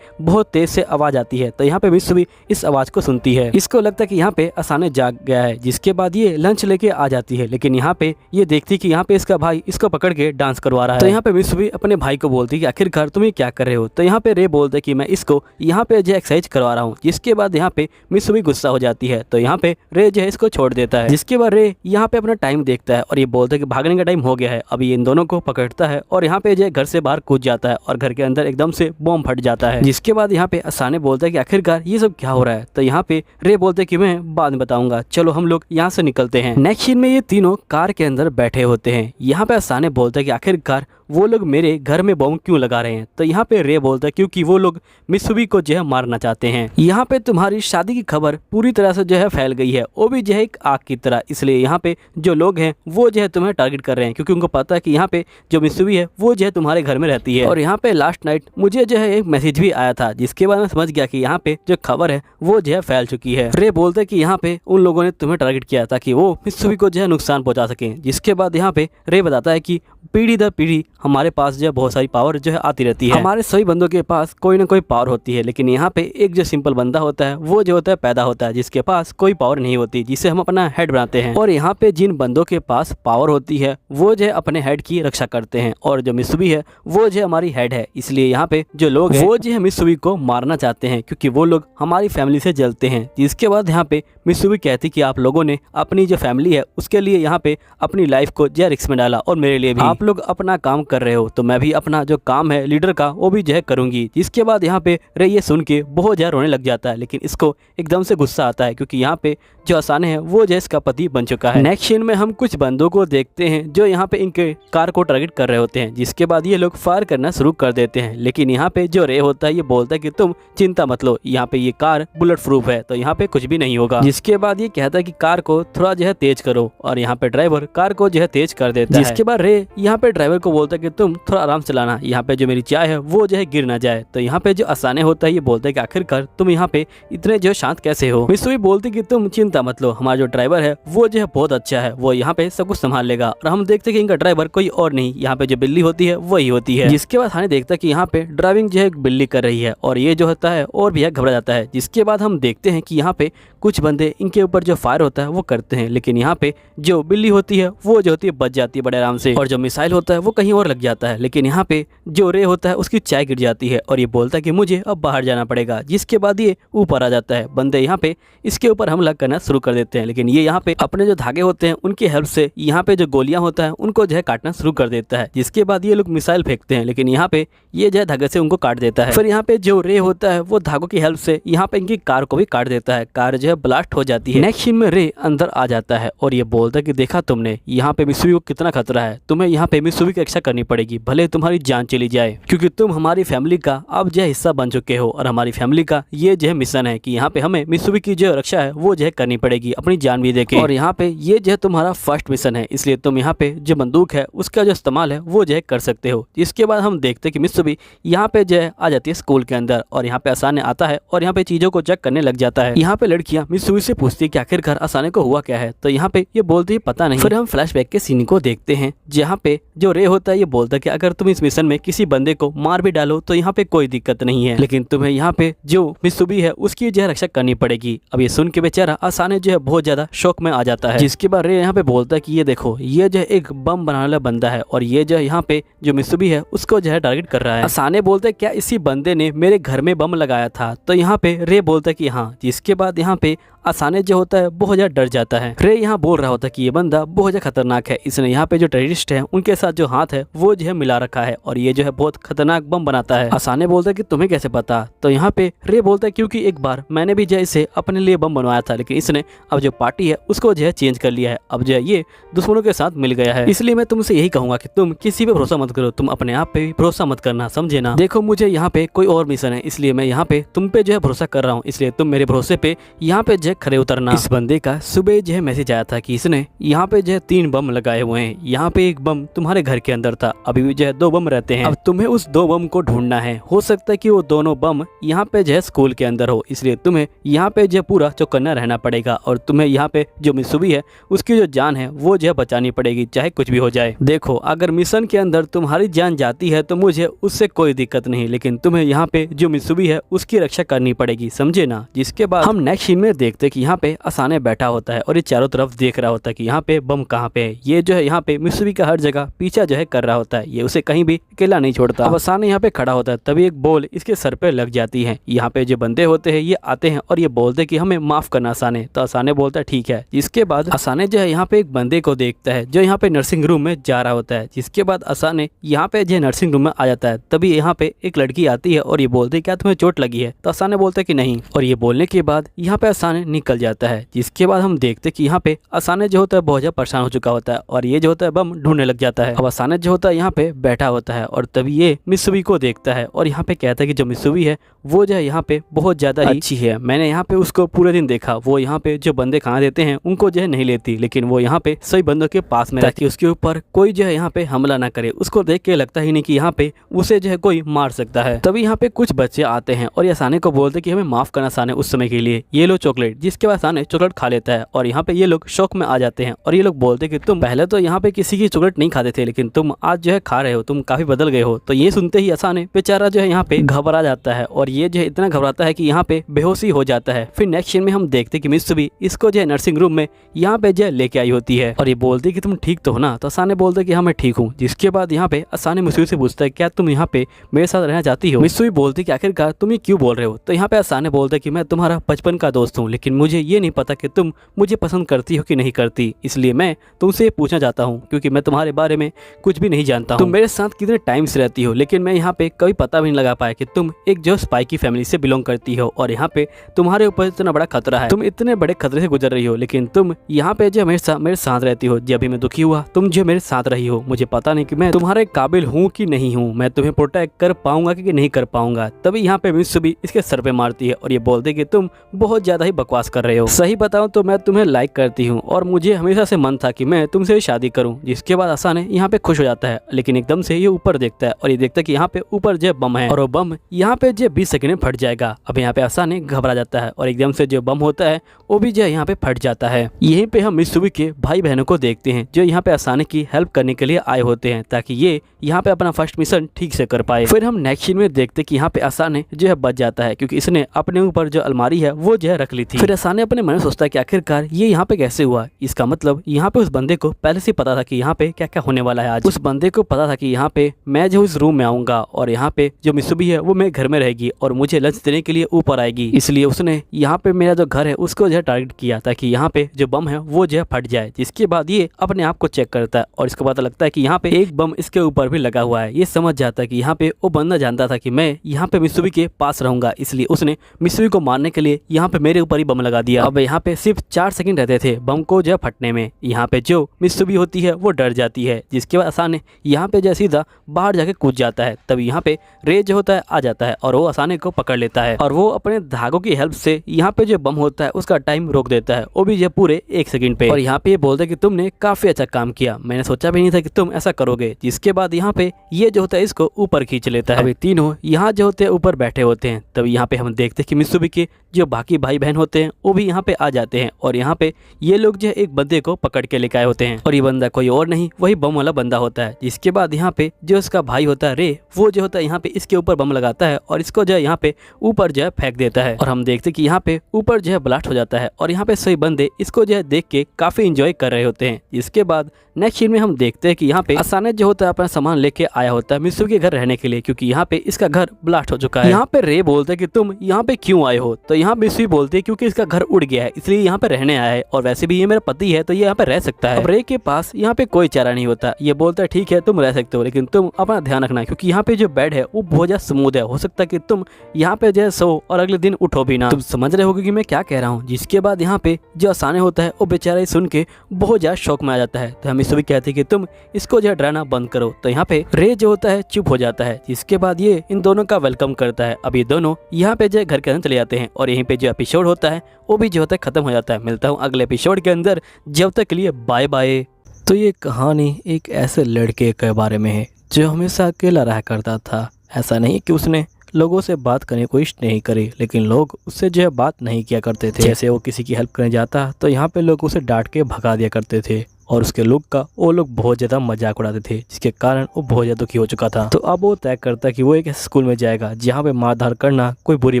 बहुत तेज से आवाज आती है। तो यहाँ पे मित्सुबी इस आवाज को सुनती है, इसको लगता है कि यहाँ पे असाने जाग गया है, जिसके बाद ये लंच लेके आ जाती है। लेकिन यहाँ पे ये देखती है कि यहाँ पे इसका भाई इसको पकड़ के डांस करवा रहा है। तो यहाँ पे मित्सुबी अपने भाई को बोलती है कि आखिरकार तुम ये क्या कर रहे हो। तो यहाँ पे रे बोलता है कि मैं इसको यहाँ पे जो एक्सरसाइज करवा रहा हूँ, जिसके बाद यहाँ पे मित्सुबी गुस्सा हो जाती है। तो यहाँ पे रे जो है इसको छोड़ देता है, जिसके बाद रे यहाँ पे अपना टाइम देखता है और ये बोलता है कि भागने का टाइम हो गया है। अभी इन दोनों को पकड़ता है और यहाँ पे जो है घर से बाहर कूद जाता है और घर के अंदर एकदम से बॉम्ब फट जाता है, जिसके बाद यहाँ पे असाने बोलता है कि आखिरकार ये सब क्या हो रहा है। तो यहाँ पे रे बोलते हैं कि मैं बाद में बताऊंगा, चलो हम लोग यहाँ से निकलते हैं। नेक्स्ट सीन में ये तीनों कार के अंदर बैठे होते हैं। यहाँ पे असाने बोलता है कि आखिरकार वो लोग मेरे घर में बम क्यों लगा रहे हैं। तो यहाँ पे रे बोलता है क्योंकि वो लोग मित्सुबी को जो है मारना चाहते हैं। यहाँ पे तुम्हारी शादी की खबर पूरी तरह से जो है फैल गई है, वो भी जो है एक आग की तरह, इसलिए यहाँ पे जो लोग हैं वो जो है तुम्हें टारगेट कर रहे हैं, क्योंकि उनको पता है कि यहाँ पे जो मित्सुबी है वो जो है तुम्हारे घर में रहती है। और यहाँ पे लास्ट नाइट मुझे जो है एक मैसेज भी आया था, जिसके बाद मैं समझ गया कि यहाँ पे जो खबर है वो जो है फैल चुकी है। रे बोलते कि यहाँ पे उन लोगों ने तुम्हें टारगेट किया ताकि वो मित्सुबी को जो है नुकसान पहुंचा सके। जिसके बाद यहाँ पे रे बताता है कि पीढ़ी दर पीढ़ी हमारे पास जो है बहुत सारी पावर जो है आती रहती है। हमारे सभी बंदों के पास कोई ना कोई पावर होती है, लेकिन यहाँ पे एक जो सिंपल बंदा होता है वो जो होता है पैदा होता है जिसके पास कोई पावर नहीं होती, जिसे हम अपना हेड बनाते हैं। और यहाँ पे जिन बंदों के पास पावर होती है वो जो है अपने हेड की रक्षा करते हैं, और जो मित्सुबी है वो जो हमारी हेड है। इसलिए यहाँ पे जो लोग हैं वो जो है मित्सुबी को मारना चाहते हैं, क्योंकि वो लोग हमारी फैमिली से जलते हैं। जिसके बाद यहाँ पे मित्सुबी कहती कि आप लोगों ने अपनी जो फैमिली है उसके लिए यहाँ पे अपनी लाइफ को जो रिस्क में डाला, और मेरे लिए भी आप लोग अपना काम कर रहे हो तो मैं भी अपना जो काम है लीडर का वो भी जो है करूंगी। जिसके बाद यहाँ पे रे ये सुन के बहुत ज़्यादा रोने लग जाता है, लेकिन इसको एकदम से गुस्सा आता है क्योंकि यहाँ पे जो असाने है वो जो इसका पति बन चुका है। नेक्स्ट सीन में हम कुछ बंदों को देखते हैं जो यहाँ पे इनके कार को टारगेट कर रहे होते हैं, जिसके बाद ये लोग फायर करना शुरू कर देते हैं। लेकिन यहाँ पे जो रे होता है ये बोलता है कि तुम चिंता मत लो, यहाँ पे ये कार बुलेट प्रूफ है तो यहाँ पे कुछ भी नहीं होगा। जिसके बाद ये कहता है कि कार को थोड़ा जो है तेज करो, और यहाँ पे ड्राइवर कार को जो है तेज कर देता है। जिसके बाद रे यहाँ पे ड्राइवर को बोलता है कि तुम थोड़ा आराम से चलाना, यहाँ पे जो मेरी चाय है वो जो है गिर ना जाए। तो यहाँ पे जो असाने होता है ये बोलता है कि आखिरकार तुम यहाँ पे इतने जो शांत कैसे हो। मित्सुबी बोलती कि तुम चिंता मत लो, हमारा जो ड्राइवर है वो जो है बहुत अच्छा है, वो यहाँ पे सब कुछ संभाल लेगा। और हम देखते हैं कि इनका ड्राइवर कोई और नहीं, यहाँ पे जो बिल्ली होती है वही होती है। जिसके बाद असाने देखता है कि यहाँ पे ड्राइविंग जो है बिल्ली कर रही है, और ये जो होता है और भी घबरा जाता है। जिसके बाद हम देखते हैं कि यहाँ पे कुछ बंदे इनके ऊपर जो फायर होता है वो करते हैं, लेकिन यहाँ पे जो बिल्ली होती है वो जो होती है बच जाती है बड़े आराम से, और जो मिसाइल होता है वो कहीं और लग जाता है। लेकिन यहाँ पे जो रे होता है उसकी चाय गिर जाती है, और ये बोलता है कि मुझे अब बाहर जाना पड़ेगा। जिसके बाद ये ऊपर आ जाता है। बंदे यहाँ पे इसके ऊपर हमला करना शुरू कर देते हैं, लेकिन ये यहाँ पे अपने जो धागे होते हैं उनकी हेल्प से यहाँ पे जो गोलियां होता है उनको जो है काटना शुरू कर देता है। जिसके बाद ये लोग मिसाइल फेंकते हैं, लेकिन यहाँ पे ये जो है धागे से उनको काट देता है। फिर यहाँ पे जो रे होता है वो धागों की हेल्प से यहाँ पे इनकी कार को भी काट देता है, कार जो है ब्लास्ट हो जाती है। नेक्स्ट सीन में रे अंदर आ जाता है और ये बोलता है कि देखा तुमने यहाँ पे मित्सुबी को कितना खतरा है, तुम्हें यहाँ पे मित्सुबी की रक्षा करनी पड़ेगी, भले तुम्हारी जान चली जाए, क्योंकि तुम हमारी फैमिली का अब जो हिस्सा बन चुके हो, और हमारी फैमिली का ये जो है मिशन है कि यहाँ पे हमें मित्सुबी की जो रक्षा है वो जो है करनी पड़ेगी, अपनी जान भी देके। और यहाँ पे ये जो है तुम्हारा फर्स्ट मिशन है, इसलिए तुम यहाँ पे जो बंदूक है उसका जो इस्तेमाल है वो जो है कर सकते हो। इसके बाद हम देखते हैं कि मित्सुबी यहाँ पे जो है आ जाती है स्कूल के अंदर, और यहाँ पे असाने आता है और यहाँ पे चीजों को चेक करने लग जाता है। यहाँ पे लड़कियां मित्सुबी से पूछती है कि आखिरकार असाने को हुआ क्या है, तो यहाँ पे ये बोलती है पता नहीं। फिर हम फ्लैशबैक के सीन को देखते हैं जहाँ पे जो रे होता है ये बोलता है कि अगर तुम इस मिशन में किसी बंदे को मार भी डालो तो यहाँ पे कोई दिक्कत नहीं है, लेकिन तुम्हें यहाँ पे जो मित्सुबी है उसकी जो है रक्षा करनी पड़ेगी। अब ये सुन के बेचारा असाने जो है बहुत ज्यादा शौक में आ जाता है। जिसके बाद रे यहाँ पे बोलता है कि ये देखो ये जो है एक बम बनाने वाला बंदा है, और ये जो है यहाँ पे जो मित्सुबी है उसको जो है टारगेट कर रहा है। असाने बोलते क्या इसी बंदे ने मेरे घर में बम लगाया था, तो यहाँ पे रे बोलता है कि हाँ। जिसके बाद यहाँ पे असाने जो होता है बहुत ज्यादा डर जाता है। रे यहाँ बोल रहा होता है कि ये बंदा बहुत ज्यादा खतरनाक है, इसने यहाँ पे जो टेररिस्ट है उनके साथ जो हाथ है वो जो है मिला रखा है, और ये जो है बहुत खतरनाक बम बनाता है। असाने बोलता है कि तुम्हें कैसे पता, तो यहाँ पे रे बोलता है क्योंकि एक बार मैंने भी जो है इसे अपने लिए बम बनवाया था, लेकिन इसने अब जो पार्टी है उसको जो है चेंज कर लिया है, अब जो है ये दुश्मनों के साथ मिल गया है। इसलिए मैं तुमसे यही कहूंगा कि तुम किसी पे भरोसा मत करो, तुम अपने आप पे भी भरोसा मत करना, समझे ना। देखो मुझे यहाँ पे कोई और मिशन है, इसलिए मैं यहाँ पे तुम पे जो है भरोसा कर रहा हूँ, इसलिए तुम मेरे भरोसे पे यहाँ पे जो खड़े उतरना। इस बंदे का सुबह जो है मैसेज आया था कि इसने यहाँ पे जो है 3 बम लगाए हुए हैं। यहाँ पे एक बम तुम्हारे घर के अंदर था, अभी भी जो है 2 बम रहते हैं। अब तुम्हें उस 2 बम को ढूंढना है। हो सकता है कि वो दोनों बम यहाँ पे जो है स्कूल के अंदर हो, इसलिए तुम्हें यहाँ पे जो पूरा चौकन्ना रहना पड़ेगा और तुम्हें यहाँ पे जो मित्सुबी है उसकी जो जान है वो जो है बचानी पड़ेगी, चाहे कुछ भी हो जाए। देखो, अगर मिशन के अंदर तुम्हारी जान जाती है तो मुझे उससे कोई दिक्कत नहीं, लेकिन तुम्हें यहाँ पे जो मित्सुबी है उसकी रक्षा करनी पड़ेगी, समझे ना। जिसके बाद हम नेक्स्ट सीन में देखते कि यहाँ पे असाने बैठा होता है और ये चारों तरफ देख रहा होता है कि यहाँ पे बम कहाँ पे है। ये जो है यहाँ पे मित्सुबी का हर जगह पीछा जो है कर रहा होता है, ये उसे कहीं भी अकेला नहीं छोड़ता। अब असाने यहाँ पे खड़ा होता है, तभी एक बॉल इसके सर पे लग जाती है। यहाँ पे जो बंदे होते हैं ये आते हैं और ये बोलते कि हमें माफ करना असाने, तो असाने बोलता है ठीक है। जिसके बाद असाने जो है यहाँ पे एक बंदे को देखता है जो यहाँ पे नर्सिंग रूम में जा रहा होता है। जिसके बाद असाने यहाँ पे जो नर्सिंग रूम में आ जाता है, तभी यहाँ पे एक लड़की आती है और ये बोलती है क्या तुम्हें चोट लगी है, तो असाने बोलता है कि नहीं, और ये बोलने के बाद यहाँ पे असाने निकल जाता है। जिसके बाद हम देखते कि यहाँ पे असाने जो होता है बहुत ज्यादा परेशान हो चुका होता है और ये जो होता है बम ढूंढने लग जाता है। अब असाने जो होता है यहाँ पे बैठा होता है और तभी ये मित्सुबी को देखता है और यहाँ पे कहता है कि जो मित्सुबी है वो जो है यहाँ पे बहुत ज्यादा अच्छी है, मैंने यहाँ पे उसको पूरे दिन देखा, वो यहाँ पे जो बंदे खाना देते हैं उनको जो है नहीं लेती, लेकिन वो यहाँ पे सही बंदों के पास में रहती है, उसके ऊपर कोई जो है यहाँ पे हमला ना करे। उसको देख के लगता ही नहीं कि यहाँ पे उसे जो है कोई मार सकता है। तभी यहाँ पे कुछ बच्चे आते हैं और ये असाने को बोलते कि हमें माफ करना असाने उस समय के लिए, ये लो चॉकलेट। जिसके बाद असाने चॉकलेट खा लेता है और यहाँ पे ये लोग शौक में आ जाते हैं और ये लोग बोलते कि तुम पहले तो यहाँ पे किसी की चॉकलेट नहीं खाते थे, लेकिन तुम आज जो है खा रहे हो, तुम काफी बदल गए हो। तो ये सुनते ही असाने बेचारा जो है यहाँ पे घबरा जाता है और ये जो है इतना घबराता है कि यहाँ पे बेहोशी हो जाता है। फिर नेक्स्ट सीन में हम देखते कि मित्सुबी इसको जो है नर्सिंग रूम में यहाँ पे जो है लेके आई होती है और ये बोलती कि तुम ठीक तो हो ना, तो असाने बोलते कि हाँ मैं ठीक हूँ। जिसके बाद यहाँ पे असाने मित्सुबी से पूछता है क्या तुम यहाँ पे मेरे साथ रहना चाहती हो। मित्सुबी बोलती कि आखिरकार तुम ये क्यों बोल रहे हो, तो यहाँ पे असाने बोलता है कि मैं तुम्हारा बचपन का दोस्त हूँ, लेकिन मुझे ये नहीं पता कि तुम मुझे पसंद करती हो कि नहीं करती, इसलिए मैं तुमसे पूछना चाहता हूँ क्योंकि मैं तुम्हारे बारे में कुछ भी नहीं जानता हूँ। तुम मेरे साथ कितने टाइम से रहती हो, लेकिन मैं यहाँ पे कभी पता भी नहीं लगा पाया कि तुम एक जो स्पाई की फैमिली से बिलोंग करती हो और यहाँ पे तुम्हारे ऊपर इतना बड़ा खतरा है, तुम इतने बड़े खतरे से गुजर रही हो, लेकिन तुम यहाँ पे जो मेरे साथ रहती हो। जब भी मैं दुखी हुआ तुम जो मेरे साथ रही हो, मुझे पता नहीं कि मैं तुम्हारे काबिल हूँ कि नहीं हूँ, मैं तुम्हें प्रोटेक्ट कर पाऊंगा कि नहीं कर पाऊंगा। तभी यहाँ पे मित्सुबी इसके सर पे मारती है और ये बोलते कि तुम बहुत ज्यादा ही बकवास कर रहे हो, सही बताऊं तो मैं तुम्हें लाइक करती हूँ और मुझे हमेशा से मन था कि मैं तुमसे शादी करूं। जिसके बाद असाने यहाँ पे खुश हो जाता है, लेकिन एकदम से ये ऊपर देखता है और ये देखता है कि यहाँ पे ऊपर जो बम है और वो बम यहाँ पे जो 20 सेकंड में फट जाएगा। अब यहाँ पे असाने घबरा जाता है और एकदम से जो बम होता है वो भी जो यहाँ पे फट जाता है। यहीं पे हम मित्सुबी के भाई बहनों को देखते हैं जो यहाँ पे असाने की हेल्प करने के लिए आए होते हैं ताकि ये यहाँ पे अपना फर्स्ट मिशन ठीक से कर पाए। फिर हम नेक्स्ट सीन में देखते कि यहाँ पे असाने जो है बच जाता है क्योंकि इसने अपने ऊपर जो अलमारी है वो जो है रख ली थी। फिर असाने अपने मन में सोचता है कि आखिरकार ये यहाँ पे कैसे हुआ, इसका मतलब यहाँ पे उस बंदे को पहले से पता था कि यहाँ पे क्या क्या होने वाला है। आज उस बंदे को पता था कि यहाँ पे मैं जो इस रूम में आऊंगा और यहाँ पे जो मित्सुबी है वो मेरे घर में रहेगी और मुझे लंच देने के लिए ऊपर आएगी, इसलिए उसने यहाँ पे मेरा जो घर है उसको जो है टारगेट किया ताकि यहाँ पे जो बम है वो जो है फट जाए। जिसके बाद ये अपने आप को चेक करता है और इसको पता लगता है कि यहाँ पे एक बम इसके ऊपर भी लगा हुआ है। ये समझ जाता है कि यहाँ पे वो बंदा जानता था कि मैं यहाँ पे मित्सुबी के पास रहूंगा, इसलिए उसने मित्सुबी को मारने के लिए यहाँ पे मेरे ऊपर ही बम लगा दिया। अब यहाँ पे सिर्फ 4 सेकंड रहते थे बम को जो फटने में। यहाँ पे जो मित्सुबी होती है वो डर जाती है। जिसके बाद असाने यहाँ पे जो सीधा बाहर जाके कूद जाता है। तब यहाँ पे रे जो होता है आ जाता है और वो असाने को पकड़ लेता है और वो अपने धागों की हेल्प से यहाँ पे जो बम होता है उसका टाइम रोक देता है, वो भी जो पूरे 1 सेकंड पे। और यहाँ पे ये बोलते कि तुमने काफी अच्छा काम किया, मैंने सोचा भी नहीं था कि तुम ऐसा करोगे। जिसके बाद यहाँ पे ये जो होता है इसको ऊपर खींच लेता है। अभी तीनों यहाँ जो होते हैं ऊपर बैठे होते हैं। तभी यहाँ पे हम देखते हैं कि मित्सुबी के जो बाकी भाई बहन होते हैं वो भी यहाँ पे आ जाते हैं और यहाँ पे ये लोग जो एक बंदे को पकड़ के लेके आए होते हैं और ये बंदा कोई और नहीं वही बम वाला बंदा होता है। जिसके बाद यहाँ पे जो इसका भाई होता है रे, वो जो होता है यहाँ पे इसके ऊपर बम लगाता है और इसको जो है यहाँ पे ऊपर जो है फेंक देता है और हम देखते कि यहाँ पे ऊपर जो है ब्लास्ट हो जाता है और यहाँ पे सभी बंदे इसको जो है देख के काफी इंजॉय कर रहे होते हैं। इसके बाद नेक्स्ट सीन में हम देखते हैं कि यहाँ पे असाने जो होता है अपना सामान लेके आया होता है मित्सुबी के घर रहने के लिए क्योंकि यहाँ पे इसका घर ब्लास्ट हो चुका है। यहाँ पे रे बोलते हैं कि तुम यहाँ पे क्यों आए हो, तो यहाँ मित्सुबी बोलती है क्योंकि इसका घर उड़ गया है इसलिए यहाँ पे रहने आया है और वैसे भी ये मेरा पति है तो ये यहाँ पे रह सकता है। अब रे के पास यहाँ पे कोई चारा नहीं होता, ये बोलता है ठीक है तुम रह सकते हो लेकिन तुम अपना ध्यान रखना क्योंकि यहाँ पे जो बेड है वो बहुत ज्यादा स्मूथ है, हो सकता है कि तुम यहाँ पे जो है सो और अगले दिन उठो भी ना। तुम समझ रहे होगे कि मैं क्या कह रहा हूँ। जिसके बाद यहाँ पे जो असाने होता है वो बेचारा सुन के बहुत ज्यादा शौक में आ जाता है। तो हम मित्सुबी कहते हैं कि तुम इसको जो डराना बंद करो। तो यहाँ पे रे जो होता है चुप हो जाता है। जिसके बाद ये इन दोनों का वेलकम करता है। अब ये दोनों यहाँ पे जो घर के अंदर चले जाते हैं और यहीं पे जो एपिसोड होता है है वो भी जो होता है ख़त्म हो जाता है। मिलता हूँ अगले एपिसोड के अंदर, जब तक के लिए बाय बाय। तो ये कहानी एक ऐसे लड़के के बारे में है जो हमेशा अकेला रहा करता था। ऐसा नहीं कि उसने लोगों से बात करने की कोशिश नहीं करी, लेकिन लोग उससे जो है बात नहीं किया करते थे। जैसे वो किसी की हेल्प करने जाता तो यहाँ पे लोग उसे डांट के भगा दिया करते थे और उसके लुक का वो लोग बहुत ज़्यादा मजाक उड़ाते थे, जिसके कारण वो बहुत ज़्यादा दुखी हो चुका था। तो अब वो तय करता कि वो एक ऐसे स्कूल में जाएगा जहाँ पे मारधार करना कोई बुरी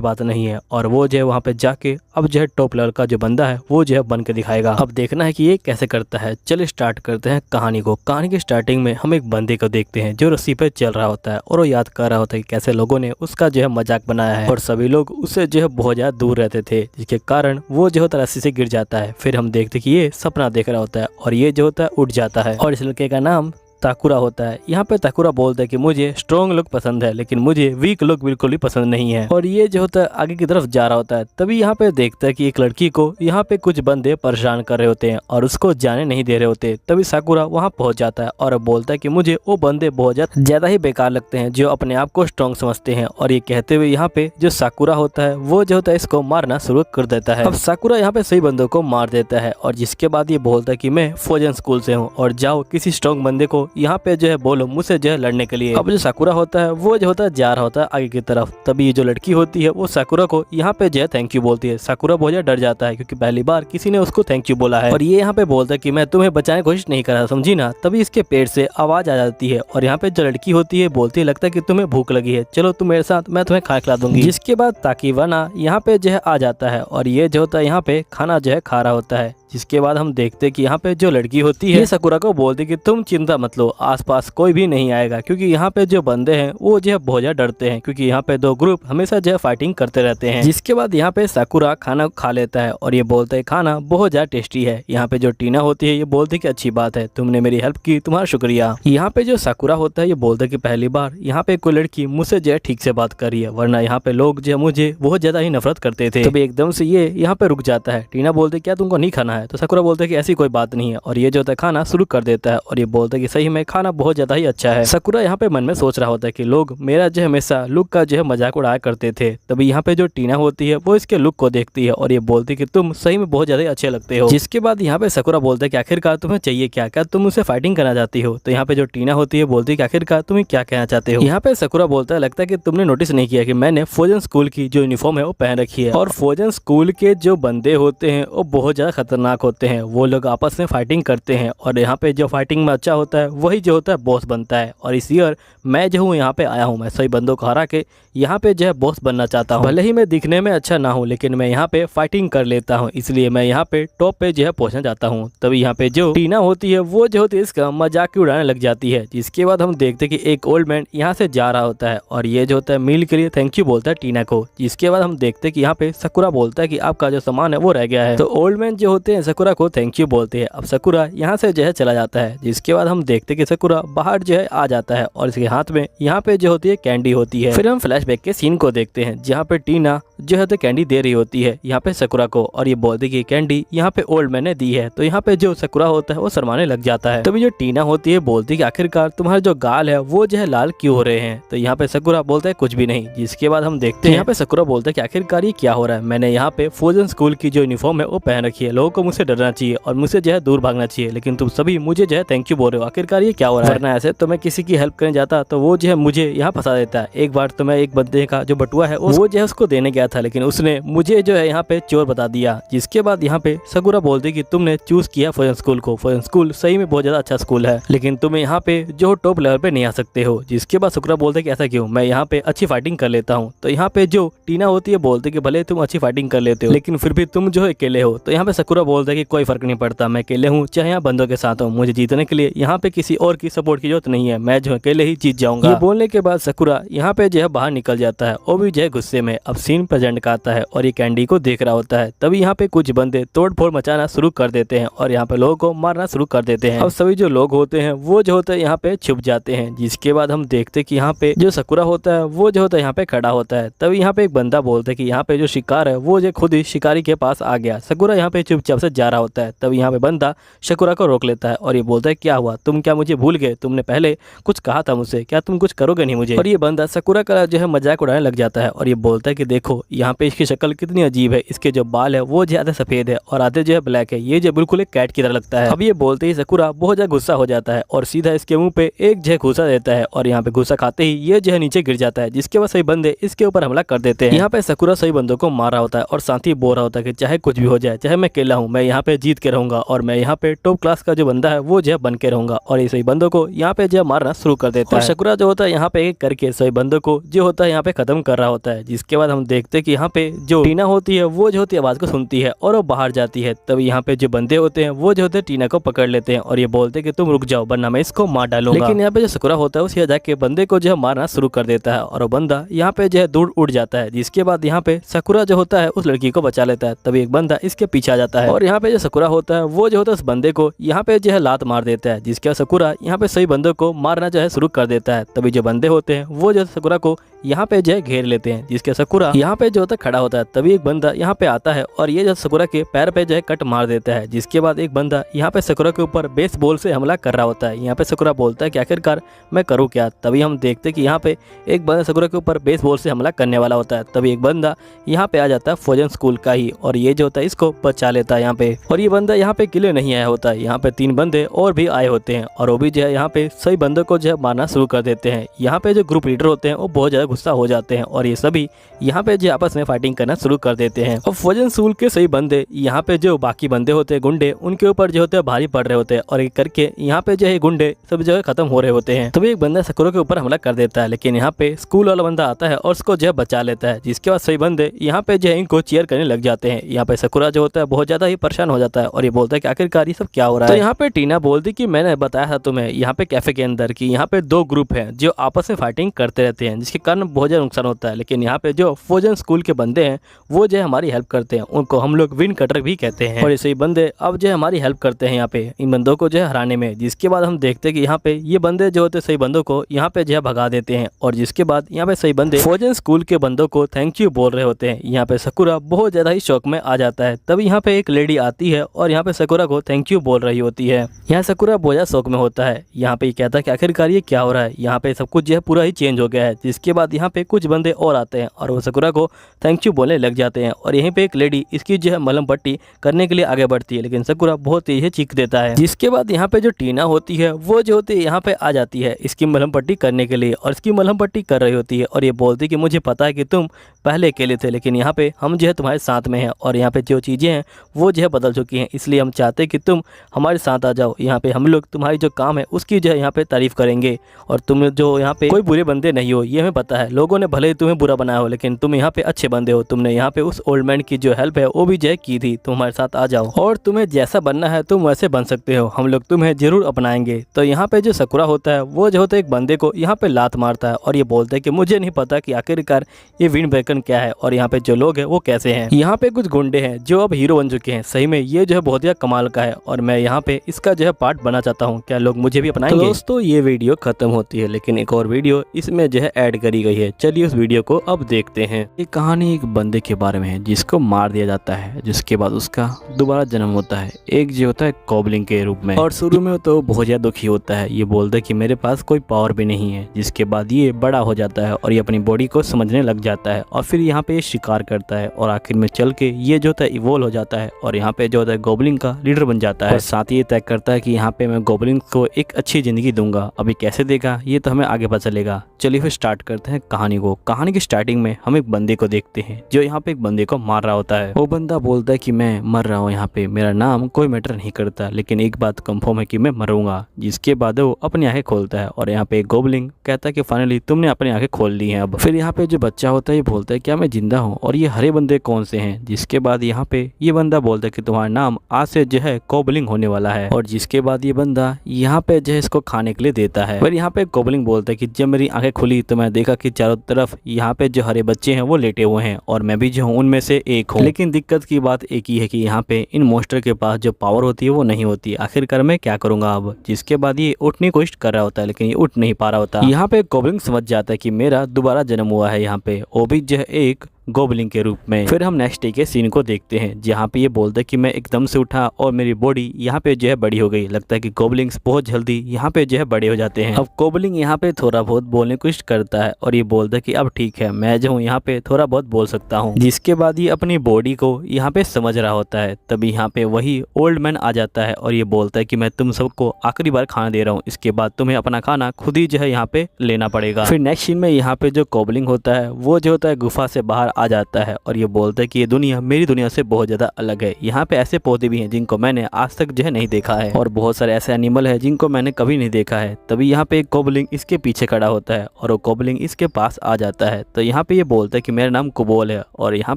बात नहीं है, और वो जो है वहाँ पे जाके अब जो है टॉप लेवल का जो बंदा है वो जो है बन के दिखाएगा। अब देखना है कि ये कैसे करता है। चलिए स्टार्ट करते हैं कहानी को। कहानी की स्टार्टिंग में हम एक बंदे को देखते हैं जो रस्सी पे चल रहा होता है और वो याद कर रहा होता है कि कैसे लोगों ने उसका जो है मजाक बनाया है और सभी लोग उससे जो है बहुत ज़्यादा दूर रहते थे, जिसके कारण वो जो होता है रस्सी से गिर जाता है। फिर हम देखते कि ये सपना देख रहा होता है और ये जो होता है उठ जाता है और इस लड़के का नाम ताकुरा होता है। यहाँ पे ताकुरा बोलता है कि मुझे स्ट्रॉन्ग लुक पसंद है लेकिन मुझे वीक लुक बिल्कुल भी पसंद नहीं है, और ये जो होता है आगे की तरफ जा रहा होता है। तभी यहाँ पे देखता है कि एक लड़की को यहाँ पे कुछ बंदे परेशान कर रहे होते हैं और उसको जाने नहीं दे रहे होते। तभी साकुरा वहाँ पहुँच जाता है और बोलता है कि मुझे वो बंदे बहुत ज्यादा ही बेकार लगते हैं जो अपने आप को स्ट्रॉन्ग समझते हैं। और ये कहते हुए यहाँ पे जो साकुरा होता है वो जो होता है इसको मारना शुरू कर देता है। अब साकुरा यहाँ पे सही बंदों को मार देता है और जिसके बाद ये बोलता है कि मैं फौजन स्कूल से हूँ और जाओ किसी स्ट्रॉन्ग बंदे को यहाँ पे जो है बोलो मुझसे जो है लड़ने के लिए। अब जो साकुरा होता है वो जो होता है जा रहा होता है आगे की तरफ। तभी ये जो लड़की होती है वो साकुरा को यहाँ पे जो है थैंक यू बोलती है। साकुरा बहुत ज्यादा डर जाता है क्योंकि पहली बार किसी ने उसको थैंक यू बोला है और ये यहाँ पे बोलता है कि मैं तुम्हें बचाने की कोशिश नहीं कर रहा, समझी ना। तभी इसके पेट से आवाज आ जाती है और यहाँ पे जो लड़की होती है बोलती है लगता है कि तुम्हें भूख लगी है, चलो तुम मेरे साथ, मैं तुम्हें खाना खिला दूंगी। जिसके बाद ताकीवाना यहाँ पे जो है आ जाता है और ये जो होता है यहाँ पे खाना जो है खा रहा होता है। जिसके बाद हम देखते हैं कि यहाँ पे जो लड़की होती है ये साकुरा को बोलती है कि तुम चिंता मत लो, आसपास कोई भी नहीं आएगा, क्योंकि यहाँ पे जो बंदे हैं वो जो है बहुत ज्यादा डरते हैं, क्योंकि यहाँ पे दो ग्रुप हमेशा जो है फाइटिंग करते रहते हैं। जिसके बाद यहाँ पे साकुरा खाना खा लेता है और ये बोलता है खाना बहुत ज्यादा टेस्टी है। यहाँ पे जो टीना होती है ये बोलती है कि अच्छी बात है, तुमने मेरी हेल्प की, तुम्हारा शुक्रिया। यहाँ पे जो साकुरा होता है ये बोलता है कि पहली बार यहाँ पे कोई लड़की मुझसे जो है ठीक से बात कर रही है, वरना यहाँ पे लोग जो है मुझे बहुत ज्यादा ही नफरत करते थे। तभी एकदम से ये यहाँ पे रुक जाता है। टीना बोलते है क्या तुमको नहीं खाना है? तो साकुरा बोलता है कि ऐसी कोई बात नहीं है और ये जो होता है खाना शुरू कर देता है और ये बोलता है कि सही में खाना बहुत ज्यादा ही अच्छा है। साकुरा यहाँ पे मन में सोच रहा होता है कि लोग मेरा जो हमेशा लुक का जो है मजाक उड़ाया करते थे। तभी यहाँ पे जो टीना होती है वो इसके लुक को देखती है और ये बोलती है कि तुम सही में बहुत ज्यादा अच्छे लगते हो। जिसके बाद यहाँ पे साकुरा बोलता है कि आखिरकार तुम्हें चाहिए क्या, क्या तुम मुझसे फाइटिंग करना चाहती हो? तो यहाँ पे जो टीना होती है बोलती है कि आखिरकार तुम्हें क्या कहना चाहते हो? यहाँ पे साकुरा बोलता है लगता है कि तुमने नोटिस नहीं किया कि मैंने फौजन स्कूल की जो यूनिफॉर्म है वो पहन रखी है, और फौजन स्कूल के जो बंदे होते हैं वो बहुत ज्यादा खतरनाक होते हैं। वो लोग आपस में फाइटिंग करते हैं और यहाँ पे जो फाइटिंग में अच्छा होता है वही जो होता है बॉस बनता है। और इस ईयर मैं जो हूँ यहाँ पे आया हूँ, मैं सही बंदों को हरा के यहाँ पे जो है बॉस बनना चाहता हूँ। भले ही मैं दिखने में अच्छा ना हूँ लेकिन मैं यहाँ पे फाइटिंग कर लेता हूँ, इसलिए मैं यहाँ पे टॉप पे जो है पहुँचना चाहता हूँ। तभी यहाँ पे जो टीना होती है वो जो होती है इसका मजाक की उड़ाने लग जाती है। जिसके बाद हम देखते हैं कि एक ओल्ड मैन यहाँ से जा रहा होता है और ये जो होता है मील के लिए थैंक यू बोलता है टीना को। जिसके बाद हम देखते हैं कि यहाँ पे साकुरा बोलता है कि आपका जो सामान है वो रह गया है। तो ओल्ड मैन जो होते हैं साकुरा को थैंक यू बोलते हैं। अब साकुरा यहाँ से जो है चला जाता है। जिसके बाद हम देखते हैं कि साकुरा बाहर जो है आ जाता है और इसके हाथ में यहाँ पे जो होती है कैंडी होती है। फिर हम फ्लैशबैक के सीन को देखते हैं जहाँ पे टीना जो है तो कैंडी दे रही होती है यहाँ पे साकुरा को, और ये बोलती है कि कैंडी यहाँ पे ओल्ड मैन ने दी है। तो यहाँ पे जो साकुरा होता है वो शर्माने लग जाता है। तभी जो टीना होती है बोलती है कि आखिरकार तुम्हारे जो गाल है वो जो है लाल क्यों हो रहे हैं? तो यहाँ पे साकुरा बोलता है कुछ भी नहीं। जिसके बाद हम देखते हैं यहाँ पे साकुरा बोलता है कि आखिरकार ये क्या हो रहा है? मैंने यहाँ पे फौजन स्कूल की जो यूनिफॉर्म है वो पहन रखी है, लोगों को मुझसे डरना चाहिए और मुझसे जो है दूर भागना चाहिए, लेकिन तुम सभी मुझे जो है थैंक यू बोल रहे हो, आखिरकार ये क्या हो रहा है? वरना ऐसे तो मैं किसी की हेल्प करने जाता तो वो जो है मुझे यहाँ फंसा देता है। एक बार तो मैं एक बंदे का जो बटुआ है वो जो है उसको देने गया था, लेकिन उसने मुझे जो है यहाँ पे चोर बता दिया। जिसके बाद यहाँ पे साकुरा बोलती कि तुमने चूज किया फौजन स्कूल को, फौजन स्कूल सही में बहुत ज्यादा अच्छा स्कूल है, लेकिन तुम यहाँ पे जो टॉप लेवल पे नहीं आ सकते हो। जिसके बाद साकुरा बोलते कि ऐसा क्यों, मैं यहाँ पे अच्छी फाइटिंग कर लेता हूँ। तो यहाँ पे जो टीना होती है बोलती कि भले तुम अच्छी फाइटिंग कर लेते हो लेकिन फिर भी तुम जो है अकेले हो। तो यहाँ पे साकुरा बोलता है कि कोई फर्क नहीं पड़ता, मैं अकेले हूँ चाहे यहाँ बंदों के साथ हूँ, मुझे जीतने के लिए यहाँ पे किसी और की सपोर्ट की जरूरत नहीं है, मैं जो अकेले ही जीत जाऊंगा। ये बोलने के बाद साकुरा यहाँ पे जो है बाहर निकल जाता है, वो भी जो है गुस्से में। अब सीन प्रेजेंट का आता है और ये कैंडी को देख रहा होता है। तभी यहाँ पे कुछ बंदे तोड़ फोड़ मचाना शुरू कर देते हैं और यहाँ पे लोगों को मारना शुरू कर देते हैं। अब सभी जो लोग होते हैं वो जो होते हैं यहाँ पे छुप जाते हैं। जिसके बाद हम देखते कि यहाँ पे जो साकुरा होता है वो जो होता है यहाँ पे खड़ा होता है। तभी यहाँ पे एक बंदा बोलता है कि यहाँ पे जो शिकार है वो जो खुद ही शिकारी के पास आ गया। साकुरा यहाँ पे चुपचाप से जा रहा होता है। तभी यहाँ पे बंदा साकुरा को रोक लेता है और ये बोलता है क्या हुआ, तुम क्या मुझे भूल गए? तुमने पहले कुछ कहा था मुझसे, क्या तुम कुछ करोगे नहीं मुझे? और ये बंदा साकुरा का जो है मजाक उड़ाने लग जाता है और ये बोलता है कि देखो यहाँ पे इसकी शक्ल कितनी अजीब है, इसके जो बाल है वो ज्यादा सफेद है और आधे जो है ब्लैक है, ये जो बिल्कुल एक कैट की तरह लगता है। अब ये बोलते ही सकुरा बहुत ज्यादा गुस्सा हो जाता है और सीधा इसके मुंह पे एक जो है घूसा देता है और यहाँ पे घूसा खाते ही ये जो है नीचे गिर जाता है, जिसके बाद सही बंदे इसके ऊपर हमला कर देते हैं। यहाँ पे सकुरा सही बंदों को मार रहा होता है और साथ ही बोल रहा होता है कि चाहे कुछ भी हो जाए, चाहे मैं अकेला हूँ, मैं यहाँ पे जीत के रहूंगा और मैं यहाँ पे टॉप क्लास का जो बंदा है वो जो है बन के रहूंगा। और ये सही बंदों को यहाँ पे जो मारना शुरू कर देता है। सकुरा जो होता है यहाँ पे एक करके सही बंदों को जो होता है यहाँ पे खत्म कर रहा होता है, जिसके बाद हम देखते हैं कि यहाँ पे जो टीना होती है वो जो होती है आवाज को सुनती है और वो बाहर जाती है। तब यहाँ पे जो बंदे होते हैं वो जो होते हैं टीना को पकड़ लेते हैं और ये बोलते हैं कि तुम रुक जाओ वरना मैं इसको मार डालूंगा। लेकिन यहाँ पे जो सकुरा होता है उसे जाके बंदे को जो है मारना शुरू कर देता है और वो बंदा यहाँ पे जो है दूर उड़ जाता है, जिसके बाद यहाँ पे सकुरा जो होता है उस लड़की को बचा लेता है। तभी एक बंदा इसके पीछे आ जाता है और यहाँ पे जो सकुरा होता है वो जो होता है उस बंदे को यहाँ पे जो है लात मार देता है, जिसके बाद सकुरा यहाँ पे सही बंदों को मारना जो है शुरू कर देता है। तभी जो बंदे होते हैं वो जो सकुरा को यहाँ पे जो है घेर लेते हैं, जिसके सकुरा यहाँ पे जो होता है खड़ा होता है। तभी एक बंदा यहाँ पे आता है और ये जो सकुरा के पैर पे जो है कट मार देता है, जिसके बाद एक बंदा यहाँ पे सकुरा के ऊपर बेसबॉल से हमला कर रहा होता है। यहाँ पे सकुरा बोलता है कि आखिरकार मैं करूँ क्या। तभी हम देखते कि यहाँ पे एक बंदा सकुरा के ऊपर बेसबॉल से हमला करने वाला होता है। तभी एक बंदा यहाँ पे आ जाता है फौजन स्कूल का ही और ये जो होता है इसको बचा लेता है यहाँ पे। और ये बंदा यहाँ पे किले नहीं आया होता है, यहाँ पे 3 बंदे और भी आए होते हैं और वो भी जो है यहाँ पे सही बंदों को जो है मारना शुरू कर देते हैं। यहाँ पे जो ग्रुप लीडर होते हैं वो बहुत ज्यादा गुस्सा हो जाते हैं और ये सभी यहाँ पे जो आपस में फाइटिंग करना शुरू कर देते हैं। और फौजन स्कूल के सही बंदे यहाँ पे जो बाकी बंदे होते हैं गुंडे, उनके ऊपर जो होते हैं भारी पड़ रहे होते हैं और एक करके यहाँ पे जो है गुंडे सब जो है खत्म हो रहे होते हैं। तभी एक बंदा सकुरा के ऊपर हमला कर देता है, लेकिन यहाँ पे स्कूल वाला बंदा आता है और उसको जो है बचा लेता है, जिसके बाद सही बंदे यहाँ पे जो है इनको चीयर करने लग जाते हैं। यहाँ पे सकुरा जो होता है बहुत ज्यादा ही परेशान हो जाता है और ये बोलता है कि आखिरकार ये सब क्या हो रहा है। तो यहाँ पे टीना बोलती कि मैंने बताया था तुम्हें यहाँ पे कैफे के अंदर कि यहाँ पे 2 ग्रुप हैं जो आपस में फाइटिंग करते रहते हैं, जिसके कारण बहुत ज्यादा नुकसान होता है। लेकिन यहाँ पे जो फौजन स्कूल के बंदे हैं वो जो है हमारी हेल्प करते हैं, उनको हम लोग विन कटर भी कहते हैं और ऐसे ही बंदे अब जो है हमारी हेल्प करते हैं यहाँ पे इन बंदों को जो है हराने में। जिसके बाद हम देखते हैं कि यहाँ पे ये बंदे जो होते हैं सही बंदों को यहाँ पे जो है भगा देते हैं और जिसके बाद यहाँ पे सही बंदे फौजन स्कूल के बंदों को थैंक यू बोल रहे होते हैं। यहाँ पे सकुरा बहुत ज्यादा ही शौक में आ जाता है। तभी यहाँ पे एक लेडी आती है और यहाँ पे सकुरा को थैंक यू बोल रही होती है। यहाँ सकुरा बहुत ज्यादा शौक में होता है, यहाँ पे कहता है कि आखिरकार ये क्या हो रहा है, यहाँ पे सब कुछ जो है पूरा ही चेंज हो गया है। जिसके बाद यहाँ पे कुछ बंदे और आते हैं और वो सकुरा को थैंक यू बोलने लग जाते हैं और यहीं पे एक लेडी इसकी जो है मलहम पट्टी करने के लिए आगे बढ़ती है, लेकिन सकुरा बहुत तेज है चीख देता है। जिसके बाद यहाँ पे जो टीना होती है वो जो होती है यहाँ पे आ जाती है इसकी मलहम पट्टी करने के लिए और इसकी मलहम पट्टी कर रही होती है और ये बोलती है कि मुझे पता है कि तुम पहले अकेले थे, लेकिन यहाँ पे हम जो है तुम्हारे साथ में हैं और यहाँ पे जो चीज़ें हैं वो जो है बदल चुकी हैं, इसलिए हम चाहते हैं कि तुम हमारे साथ आ जाओ। यहाँ पे हम लोग तुम्हारी जो काम है उसकी जो है यहाँ पे तारीफ करेंगे और तुम जो यहाँ पे कोई बुरे बंदे नहीं हो, ये हमें पता है। लोगों ने भले ही तुम्हें बुरा बनाया हो लेकिन तुम यहाँ पे अच्छे बंदे हो। तुमने यहाँ पे उस ओल्ड मैन की जो हेल्प है वो भी जो है की थी, तुम हमारे साथ आ जाओ और तुम्हें जैसा बनना है तुम वैसे बन सकते हो, हम लोग तुम्हें जरूर अपनाएंगे। तो यहाँ पे जो सकुरा होता है वो जो होता है एक बंदे को यहाँ पे लात मारता है और ये बोलता है कि मुझे नहीं पता कि आखिरकार ये विंड ब्रेकन क्या है और यहाँ पे जो लोग हैं वो कैसे हैं। यहाँ पे कुछ गुंडे हैं जो अब हीरो बन चुके हैं, सही में ये जो है बहुत ही कमाल का है और मैं यहाँ पे इसका जो है पार्ट बना चाहता हूँ, क्या लोग मुझे भी अपनाएंगे। तो दोस्तों ये वीडियो खत्म होती है लेकिन एक और वीडियो इसमें जो है ऐड करी गई है, चलिए उस वीडियो को अब देखते हैं। ये कहानी एक बंदे के बारे में है जिसको मार दिया जाता है, जिसके बाद उसका दोबारा जन्म होता है एक जो होता है गॉब्लिन के रूप में। और शुरू में तो बहुत ज्यादा दुखी होता है, ये बोलता है कि मेरे पास कोई पावर भी नहीं है। जिसके बाद ये बड़ा हो जाता है और ये अपनी बॉडी को समझने लग जाता है और फिर यहाँ पे शिकार करता है और आखिर में चल के ये जो होता है इवोल्व हो जाता है और यहाँ पे जो होता है गॉब्लिन का लीडर बन जाता है और साथ ही ये तय करता है कि यहाँ पे मैं गॉब्लिन को एक अच्छी जिंदगी दूंगा। अभी कैसे देगा ये तो हमें आगे पता चलेगा। चलिए फिर स्टार्ट करते हैं कहानी को। कहानी की स्टार्टिंग में हम एक बंदे को देखते हैं जो यहाँ पे एक बंदे को मार रहा होता है। वो बंदा बोलता है कि मैं मर रहा हूँ, यहाँ पे मेरा नाम कोई मैटर नहीं करता, लेकिन एक बात कंफर्म है कि मैं मरूंगा। जिसके बाद वो अपनी आंखें खोलता है और यहाँ पे गॉब्लिन कहता है कि फाइनली तुमने अपनी आंखें खोल ली हैं। अब फिर यहाँ पे जो बच्चा होता है ये बोलता है क्या मैं जिंदा हूँ और ये हरे बंदे कौन से हैं। जिसके बाद यहाँ पे ये बंदा बोलता है कि तुम्हारा नाम आज से जो है गॉब्लिन होने वाला है और जिसके बाद ये बंदा यहाँ पे जो है इसको खाने के लिए देता है। फिर यहाँ पे गॉब्लिन बोलता है कि जब मेरी आंखें खुली तो मैं देखा कि चारों तरफ यहाँ पे जो हरे बच्चे हैं वो लेटे हुए हैं और मैं भी जो हूँ उनमें से एक हूँ। लेकिन दिक्कत की बात एक ही है कि यहाँ पे इन मोस्टर के पास जो पावर होती है वो नहीं होती। आखिरकार मैं क्या करूंगा अब। जिसके बाद ये उठने की कोशिश कर रहा होता है लेकिन ये उठ नहीं पा रहा होता। यहाँ पे गॉब्लिन समझ जाता है कि मेरा दोबारा जन्म हुआ है। यहाँ पे वो भी जो है एक गोबलिन के रूप में। फिर हम नेक्स्ट डे के सीन को देखते हैं जहाँ पे ये बोलता है कि मैं एकदम से उठा और मेरी बॉडी यहाँ पे जो है बड़ी हो गई। लगता है कि गोबलिंग्स बहुत जल्दी यहाँ पे जो है बड़े हो जाते हैं। अब गोबलिन यहाँ पे थोड़ा बहुत बोलने की कोशिश करता है और ये बोलता है कि अब ठीक है, मैं जो हूँ यहाँ पे थोड़ा बहुत बोल सकता हूँ। जिसके बाद ये अपनी बॉडी को यहाँ पे समझ रहा होता है। तभी यहाँ पे वही ओल्ड मैन आ जाता है और ये बोलता है कि मैं तुम सबको आखिरी बार खाना दे रहा हूँ, इसके बाद तुम्हें अपना खाना खुद ही जो है यहाँ पे लेना पड़ेगा। फिर नेक्स्ट सीन में यहाँ पे जो गोबलिन होता है वो जो होता है गुफा से बाहर आ जाता है और ये बोलता है कि ये दुनिया मेरी दुनिया से बहुत ज्यादा अलग है। यहाँ पे ऐसे पौधे भी हैं जिनको मैंने आज तक जो है नहीं देखा है और बहुत सारे ऐसे एनिमल है जिनको मैंने कभी नहीं देखा है। तभी यहाँ पे एक गोबलिन इसके पीछे खड़ा होता है और वो गोबलिन इसके पास आ जाता है। तो यहाँ पे ये बोलता है कि मेरा नाम कुबोल है और यहाँ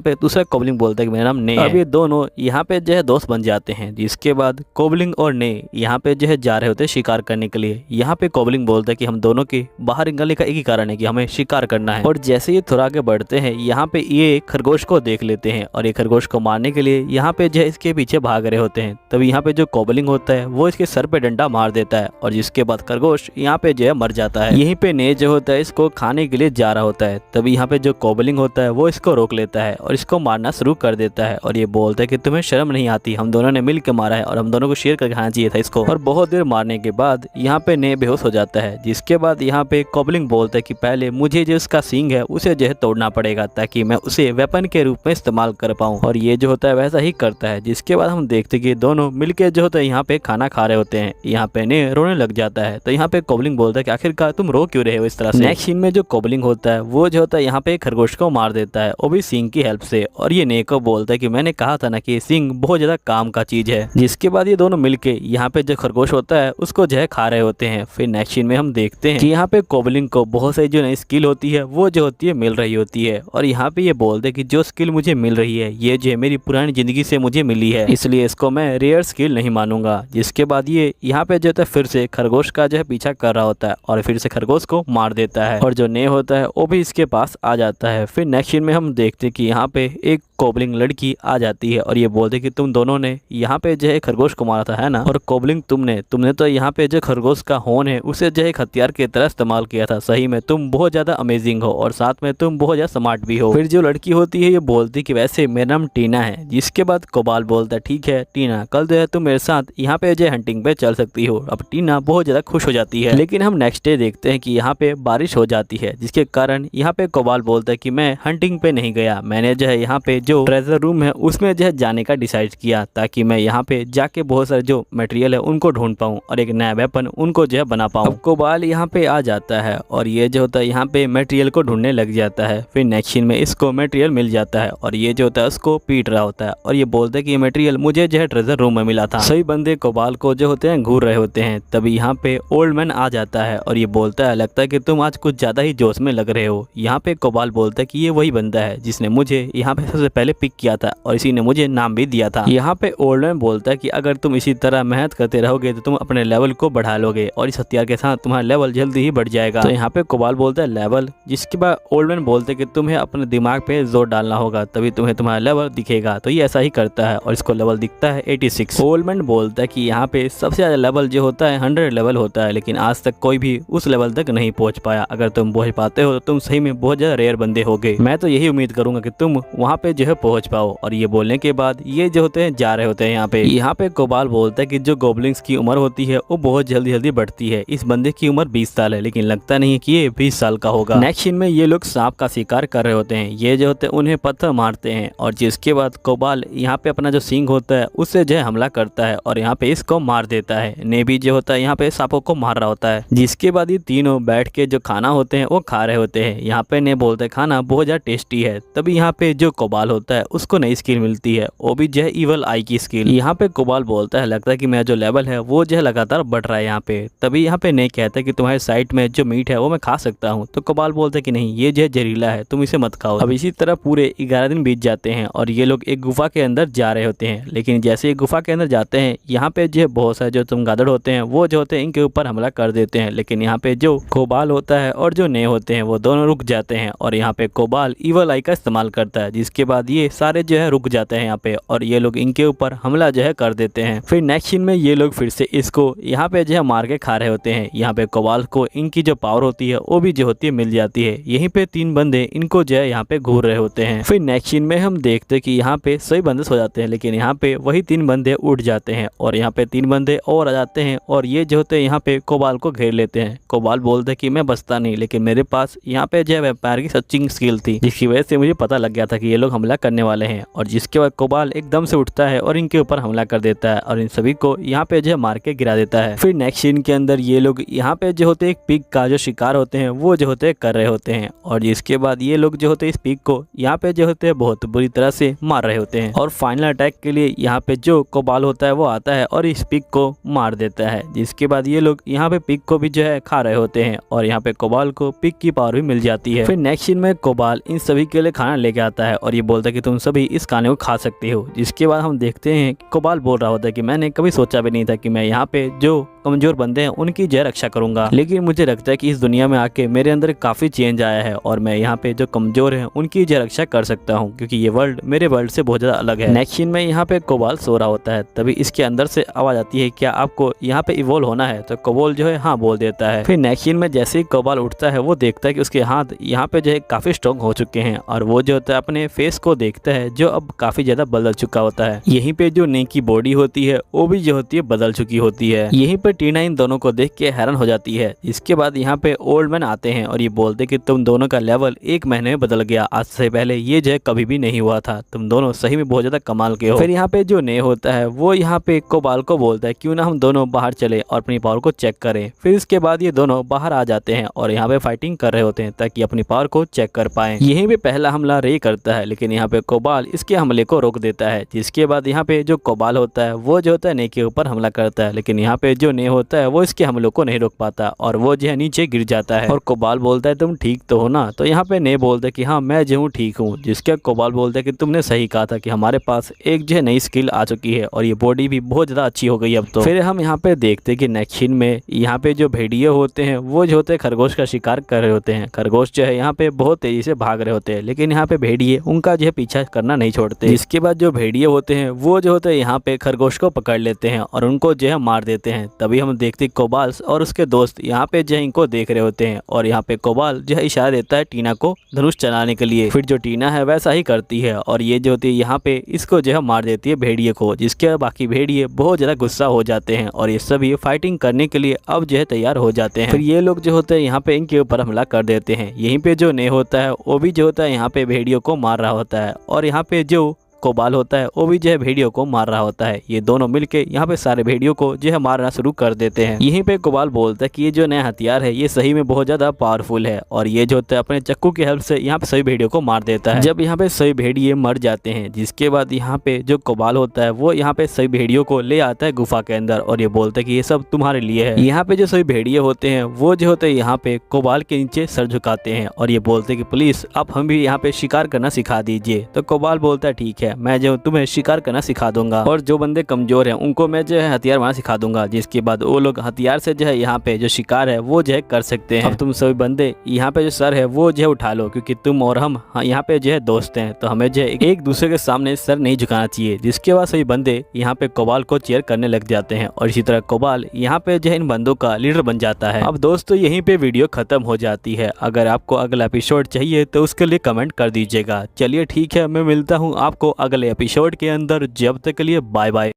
पे दूसरा गोबलिन बोलता है कि मेरा नाम ने है। अब ये दोनों यहाँ पे जो है दोस्त बन जाते हैं। जिसके बाद गोबलिन और ने यहाँ पे जो है जा रहे होते हैं शिकार करने के लिए। यहाँ पे गोबलिन बोलता है कि हम दोनों के बाहर निकलने का एक ही कारण है कि हमें शिकार करना है। और जैसे ये थोड़ा आगे बढ़ते हैं यहाँ पे ये खरगोश को देख लेते हैं और ये खरगोश को मारने के लिए यहाँ पे जो है इसके पीछे भाग रहे होते हैं। तभी यहाँ पे जो गोबलिन होता है वो इसके सर पे डंडा मार देता है और जिसके बाद खरगोश यहाँ पे जो है मर जाता है। यहीं पे ने जो होता है इसको खाने के लिए जा रहा होता है। तभी यहाँ पे जो गोबलिन होता है वो इसको रोक लेता है और इसको मारना शुरू कर देता है और ये बोलता है कि तुम्हें शर्म नहीं आती, हम दोनों ने मिल के मारा है और हम दोनों को शेयर करके खाना चाहिए था इसको। और बहुत देर मारने के बाद यहाँ पे ने बेहोश हो जाता है। जिसके बाद यहाँ पे गोबलिन बोलता है कि पहले मुझे जो उसका सींग है उसे जो है तोड़ना पड़ेगा ताकि मैं उसे वेपन के रूप में इस्तेमाल कर पाऊँ। और ये जो होता है वैसा ही करता है। जिसके बाद हम देखते कि दोनों मिलके जो होता है यहाँ पे खाना खा रहे होते हैं। यहाँ पे ने रोने लग जाता है। तो यहाँ पे गोबलिन बोलता है कि आखिरकार तुम रो क्यों रहे हो इस तरह से। नेक्स्ट सीन में जो गोबलिन होता है वो जो होता है यहाँ पे खरगोश को मार देता है, वो भी सींग की हेल्प से। और ये ने को बोलता है कि मैंने कहा था ना कि सींग बहुत ज्यादा काम का चीज है। जिसके बाद ये दोनों मिलके यहाँ पे जो खरगोश होता है उसको जो है खा रहे होते हैं। फिर नेक्स्ट सीन में हम देखते हैं कि यहाँ पे गोबलिन को बहुत सारी जो नई स्किल होती है वो जो होती है मिल रही होती है। और यहाँ पे ये बोलते हैं कि जो स्किल मुझे मिल रही है ये जो है मेरी पुरानी जिंदगी से मुझे मिली है, इसलिए इसको मैं रेयर स्किल नहीं मानूंगा। जिसके बाद ये यहाँ पे जो होता है फिर से खरगोश का जो है पीछा कर रहा होता है और फिर से खरगोश को मार देता है और जो ने होता है वो भी इसके पास आ जाता है। फिर नेक्स्ट सीन में हम देखते हैं कि यहाँ पे एक गोबलिन लड़की आ जाती है और ये बोलते कि तुम दोनों ने यहाँ पे जो है खरगोश को मारा था, है ना। और गोबलिन तुमने तो यहाँ पे जो खरगोश का होन है उसे जो है हथियार की तरह इस्तेमाल किया था। सही में तुम बहुत ज्यादा अमेजिंग हो और साथ में तुम बहुत ज्यादा स्मार्ट भी हो। फिर जो लड़की होती है ये बोलती कि वैसे मेरा नाम टीना है। जिसके बाद कोबाल बोलता ठीक है टीना, कल जो है तुम मेरे साथ यहाँ पे जो हंटिंग पे चल सकती हो। अब टीना बहुत ज्यादा खुश हो जाती है। लेकिन हम नेक्स्ट डे देखते हैं कि यहाँ पे बारिश हो जाती है जिसके कारण यहाँ पे कोबाल बोलता है कि मैं हंटिंग पे नहीं गया, मैंने जो है यहाँ पे जो ट्रेजर रूम है उसमें जो है जाने का डिसाइड किया ताकि मैं यहाँ पे जाके बहुत सारे जो मटेरियल है उनको ढूंढ पाऊँ और एक नया वेपन उनको जो है बना पाऊँ। अब कोबाल यहाँ पे आ जाता है और ये जो होता है यहाँ पे मटेरियल को ढूंढने लग जाता है। फिर नेक्स्ट सीन में इसको मटेरियल मिल जाता है और ये जो होता है उसको पीट रहा होता है और ये बोलता है कि ये मटेरियल मुझे जो है ट्रेजर रूम में मिला था। सभी बंदे कोबाल को जो होते हैं घूर रहे होते हैं। तभी यहाँ पे ओल्ड मैन आ जाता है और ये बोलता है लगता है कि तुम आज कुछ ज्यादा ही जोश में लग रहे हो। यहाँ पे कोबाल बोलता है कि ये वही बंदा है जिसने मुझे यहाँ पे सबसे पहले पिक किया था और इसी ने मुझे नाम भी दिया था। यहाँ पे ओल्ड मैन बोलता है कि अगर तुम इसी तरह मेहनत करते रहोगे तो तुम अपने लेवल को बढ़ा लोगे और इस हथियार के साथ तुम्हारा लेवल जल्दी ही बढ़ जाएगा। तो यहाँ पे कोबाल बोलता है लेवल, जिसके बाद ओल्ड मैन बोलते कि तुम्हें अपने दिमाग पे जोर डालना होगा तभी तुम्हें तुम्हारा लेवल दिखेगा। तो ये ऐसा ही करता है और इसको लेवल दिखता है 86। ओल्ड मैन बोलता है कि यहाँ पे सबसे ज्यादा लेवल जो होता है 100 लेवल होता है, लेकिन आज तक कोई भी उस लेवल तक नहीं पहुंच पाया। अगर तुम पहुंच पाते हो तो तुम सही में बहुत ज्यादा रेयर बंदे होगे। मैं तो यही उम्मीद करूंगा कि तुम वहाँ पे जो है पहुंच पाओ। और ये बोलने के बाद ये जो होते हैं जा रहे होते हैं। यहाँ पे कोबाल बोलता है कि जो गोबलिंग्स की उम्र होती है वो बहुत जल्दी जल्दी बढ़ती है। इस बंदे की उम्र 20 साल है लेकिन लगता नहीं है कि ये 20 साल का होगा। नेक्स्ट सीन में ये लोग सांप का शिकार कर रहे होते हैं। ये जो होते हैं उन्हें पत्थर मारते हैं और जिसके बाद कोबाल यहाँ पे अपना जो सींग होता है उससे जो है हमला करता है और यहाँ पे इसको मार देता है। ने भी जो होता है यहाँ पे सांपों को मार रहा होता है। जिसके बाद ये तीनों बैठ के जो खाना होते हैं वो खा रहे होते हैं। यहाँ पे ने बोलते हैं खाना बहुत ज्यादा टेस्टी है। तभी यहाँ पे जो कोबाल होता है उसको नई स्किल मिलती है, वो भी जो है इवल आई की स्किल। यहाँ पे कोबाल बोलता है लगता है कि मेरा जो लेवल है वो जो है लगातार बढ़ रहा है यहाँ पे। तभी यहाँ पे ने कहता है कि तुम्हारे साइट में जो मीट है वो मैं खा सकता हूँ। तो कोबाल बोलता है कि नहीं, ये जो है जहरीला है, तुम इसे मत खाओ। अब इसी तरह पूरे 11 दिन बीत जाते हैं और ये लोग एक गुफा के अंदर जा रहे होते हैं। लेकिन जैसे ही गुफा के अंदर जाते हैं यहाँ पे जो बहुत सारे जो चमगादड़ होते हैं वो जो होते हैं इनके ऊपर हमला कर देते हैं। लेकिन यहाँ पे जो कोबाल होता है और जो ने होते हैं वो दोनों रुक जाते हैं और यहाँ पे कोबाल इवल आई का इस्तेमाल करता है। जिसके बाद बाद ये सारे जो है रुक जाते हैं यहाँ पे और ये लोग इनके ऊपर हमला जो है कर देते हैं। फिर नेक्स्ट सीन में ये लोग फिर से इसको यहाँ पे जो है मार के खा रहे होते हैं। यहाँ पे कोबाल्ट को इनकी जो पावर होती है वो भी जो होती है मिल जाती है। यहीं पे 3 बंदे इनको जो है यहाँ पे घूर रहे होते हैं। फिर नेक्स्ट सीन में हम देखते हैं कि यहाँ पे सभी बंदे सो जाते हैं, लेकिन यहाँ पे वही 3 बंदे उठ जाते हैं और यहाँ पे 3 बंदे और आ जाते हैं और ये जो होते हैं यहाँ पे कोबाल्ट को घेर लेते हैं। कोबाल्ट बोलते हैं कि मैं बचता नहीं, लेकिन मेरे पास यहाँ पे जो है वेम्पायर की सचिंग स्किल थी, जिसकी वजह से मुझे पता लग गया था कि ये लोग हमला करने वाले हैं। और जिसके बाद कोबाल्ट एकदम से उठता है और इनके ऊपर हमला कर देता है और इन सभी को यहाँ पे जो है मार के गिरा देता है। फिर नेक्स्ट सीन के अंदर ये लोग यहाँ पे जो होते हैं एक पिग का जो शिकार होते हैं वो जो होते कर रहे होते हैं और जिसके बाद ये लोग जो होते हैं इस पिग को यहाँ पे जो होते हैं बहुत बुरी तरह से मार रहे होते हैं। और फाइनल अटैक के लिए यहाँ पे जो कोबाल्ट होता है वो आता है और इस पिग को मार देता है। जिसके बाद ये लोग यहाँ पे पिग को भी जो है खा रहे होते हैं और यहाँ पे कोबाल्ट को पिग की पावर भी मिल जाती है। फिर नेक्स्ट सीन में कोबाल्ट इन सभी के लिए खाना लेके आता है और ये बोलता है कि तुम सभी इस खाने को खा सकते हो। जिसके बाद हम देखते हैं कोबाल्ट बोल रहा होता है कि मैंने कभी सोचा भी नहीं था कि मैं यहाँ पे जो कमजोर बंदे हैं उनकी जय रक्षा करूंगा, लेकिन मुझे लगता है कि इस दुनिया में आके मेरे अंदर काफी चेंज आया है और मैं यहाँ पे जो कमजोर हैं उनकी जय रक्षा कर सकता हूँ, क्योंकि ये वर्ल्ड मेरे वर्ल्ड से बहुत ज्यादा अलग है। नेक्स्ट सीन में यहाँ पे कोबाल्ट सो रहा होता है, तभी इसके अंदर से आवाज आती है क्या आपको यहाँ पे इवॉल्व होना है? तो कोबाल्ट जो है हाँ बोल देता है। फिर नेक्स्ट सीन में जैसे ही कोबाल्ट उठता है वो देखता है कि उसके हाथ यहाँ पे जो है काफी स्ट्रॉन्ग हो चुके हैं और वो जो होता है अपने फेस को देखता है जो अब काफी ज्यादा बदल चुका होता है। यहीं पे जो नेक की बॉडी होती है वो भी जो होती है बदल चुकी होती है। यहीं पे टीना इन दोनों को देख के हैरान हो जाती है। इसके बाद यहाँ पे ओल्ड मैन आते हैं और ये बोलते कि तुम दोनों का लेवल 1 महीने में बदल गया, आज से पहले ये जो है कभी भी नहीं हुआ था, तुम दोनों सही में बहुत ज्यादा कमाल के हो। फिर यहाँ पे जो ने होता है वो यहाँ पे कोबाल्ट को बोलता है क्यों ना हम दोनों बाहर चले और अपनी पावर को चेक करें। फिर इसके बाद ये दोनों बाहर आ जाते हैं और यहाँ पे फाइटिंग कर रहे होते हैं ताकि अपनी पावर को चेक कर पाए। यहीं पे पहला हमला रे करता है, लेकिन यहाँ पे कोबाल्ट इसके हमले को रोक देता है। जिसके बाद यहाँ पे जो कोबाल्ट होता है वो जो होता है ने के ऊपर हमला करता है, लेकिन यहाँ पे जो ने होता है वो इसके हमलों को नहीं रोक पाता और वो जो है नीचे गिर जाता है। और कोबाल्ट बोलता है तुम ठीक तो हो ना? तो यहाँ पे ने बोलता है कि हाँ मैं जो हूँ ठीक हूँ। जिसके कोबाल्ट बोलता है कि तुमने सही कहा था कि हमारे पास एक जो है नई स्किल आ चुकी है और ये बॉडी भी बहुत ज्यादा अच्छी हो गई अब तो। फिर हम यहाँ पे देखते हैं कि नेक्स्ट सीन में यहाँ पे जो भेड़िए होते हैं वो जो होते हैं खरगोश का शिकार कर रहे होते हैं। खरगोश जो है यहाँ पे बहुत तेजी से भाग रहे होते हैं, लेकिन यहाँ पे भेड़िए उनका जो है पीछा करना नहीं छोड़ते। जिसके बाद जो भेड़िए होते हैं वो जो होते हैं यहाँ पे खरगोश को पकड़ लेते हैं और उनको जो है मार देते हैं। तभी हम देखते कोबाल्ट और उसके दोस्त यहाँ पे जो है इनको देख रहे होते हैं और यहाँ पे कोबाल्ट जो है इशारा देता है टीना को धनुष चलाने के लिए। फिर जो टीना है वैसा ही करती है और ये जो होती है यहाँ पे इसको जो है मार देती है भेड़िए को। जिसके बाकी भेड़िए बहुत ज्यादा गुस्सा हो जाते हैं और ये सभी फाइटिंग करने के लिए अब जो है तैयार हो जाते हैं। फिर ये लोग जो होते हैं यहाँ पे इनके ऊपर हमला कर देते हैं। यहीं पे जो ने होता है वो भी जो होता है यहाँ पे भेड़ियों को मार रहा होता है और यहाँ पे जो कोबाल्ट होता है वो भी जो है भेड़ियों को मार रहा होता है। ये दोनों मिलके यहाँ पे सारे भेड़ियों को जो है मारना शुरू कर देते हैं। यहीं पे कोबाल्ट बोलता है कि ये जो नया हथियार है ये सही में बहुत ज्यादा पावरफुल है और ये जो होता है अपने चक्कू की हेल्प से यहाँ पे सभी भेड़ियों को मार देता है। जब यहाँ पे सभी भेड़िए मर जाते हैं, जिसके बाद यहाँ पे जो कोबाल्ट होता है वो यहाँ पे सभी भेड़ियों को ले आता है गुफा के अंदर और ये बोलता है कि ये सब तुम्हारे लिए है। यहाँ पे जो सभी भेड़िए होते हैं वो जो होते हैं यहाँ पे कोबाल्ट के नीचे सर झुकाते हैं और ये बोलते हैं कि प्लीज आप हम भी यहाँ पे शिकार करना सिखा दीजिए। तो कोबाल्ट बोलता है ठीक है, मैं जो तुम्हें शिकार करना सिखा दूंगा और जो बंदे कमजोर हैं उनको मैं जो है हथियार बनाना सिखा दूंगा। जिसके बाद वो लोग हथियार से जो है यहाँ पे जो शिकार है वो जो है कर सकते हैं। अब तुम सभी बंदे यहाँ पे जो सर है वो जो है उठा लो, क्योंकि तुम और हम यहाँ पे जो है दोस्त हैं, तो हमें जो है एक दूसरे के सामने सर नहीं झुकाना चाहिए। जिसके बाद सभी बंदे यहाँ पे कोबाल्ट को चेयर करने लग जाते हैं और इसी तरह कोबाल्ट यहाँ पे जो है इन बंदों का लीडर बन जाता है। अब दोस्तों यहीं पे वीडियो खत्म हो जाती है। अगर आपको अगला एपिसोड चाहिए तो उसके लिए कमेंट कर दीजिएगा। चलिए ठीक है, मैं मिलता हूँ आपको अगले एपिसोड के अंदर। जब तक के लिए बाय बाय।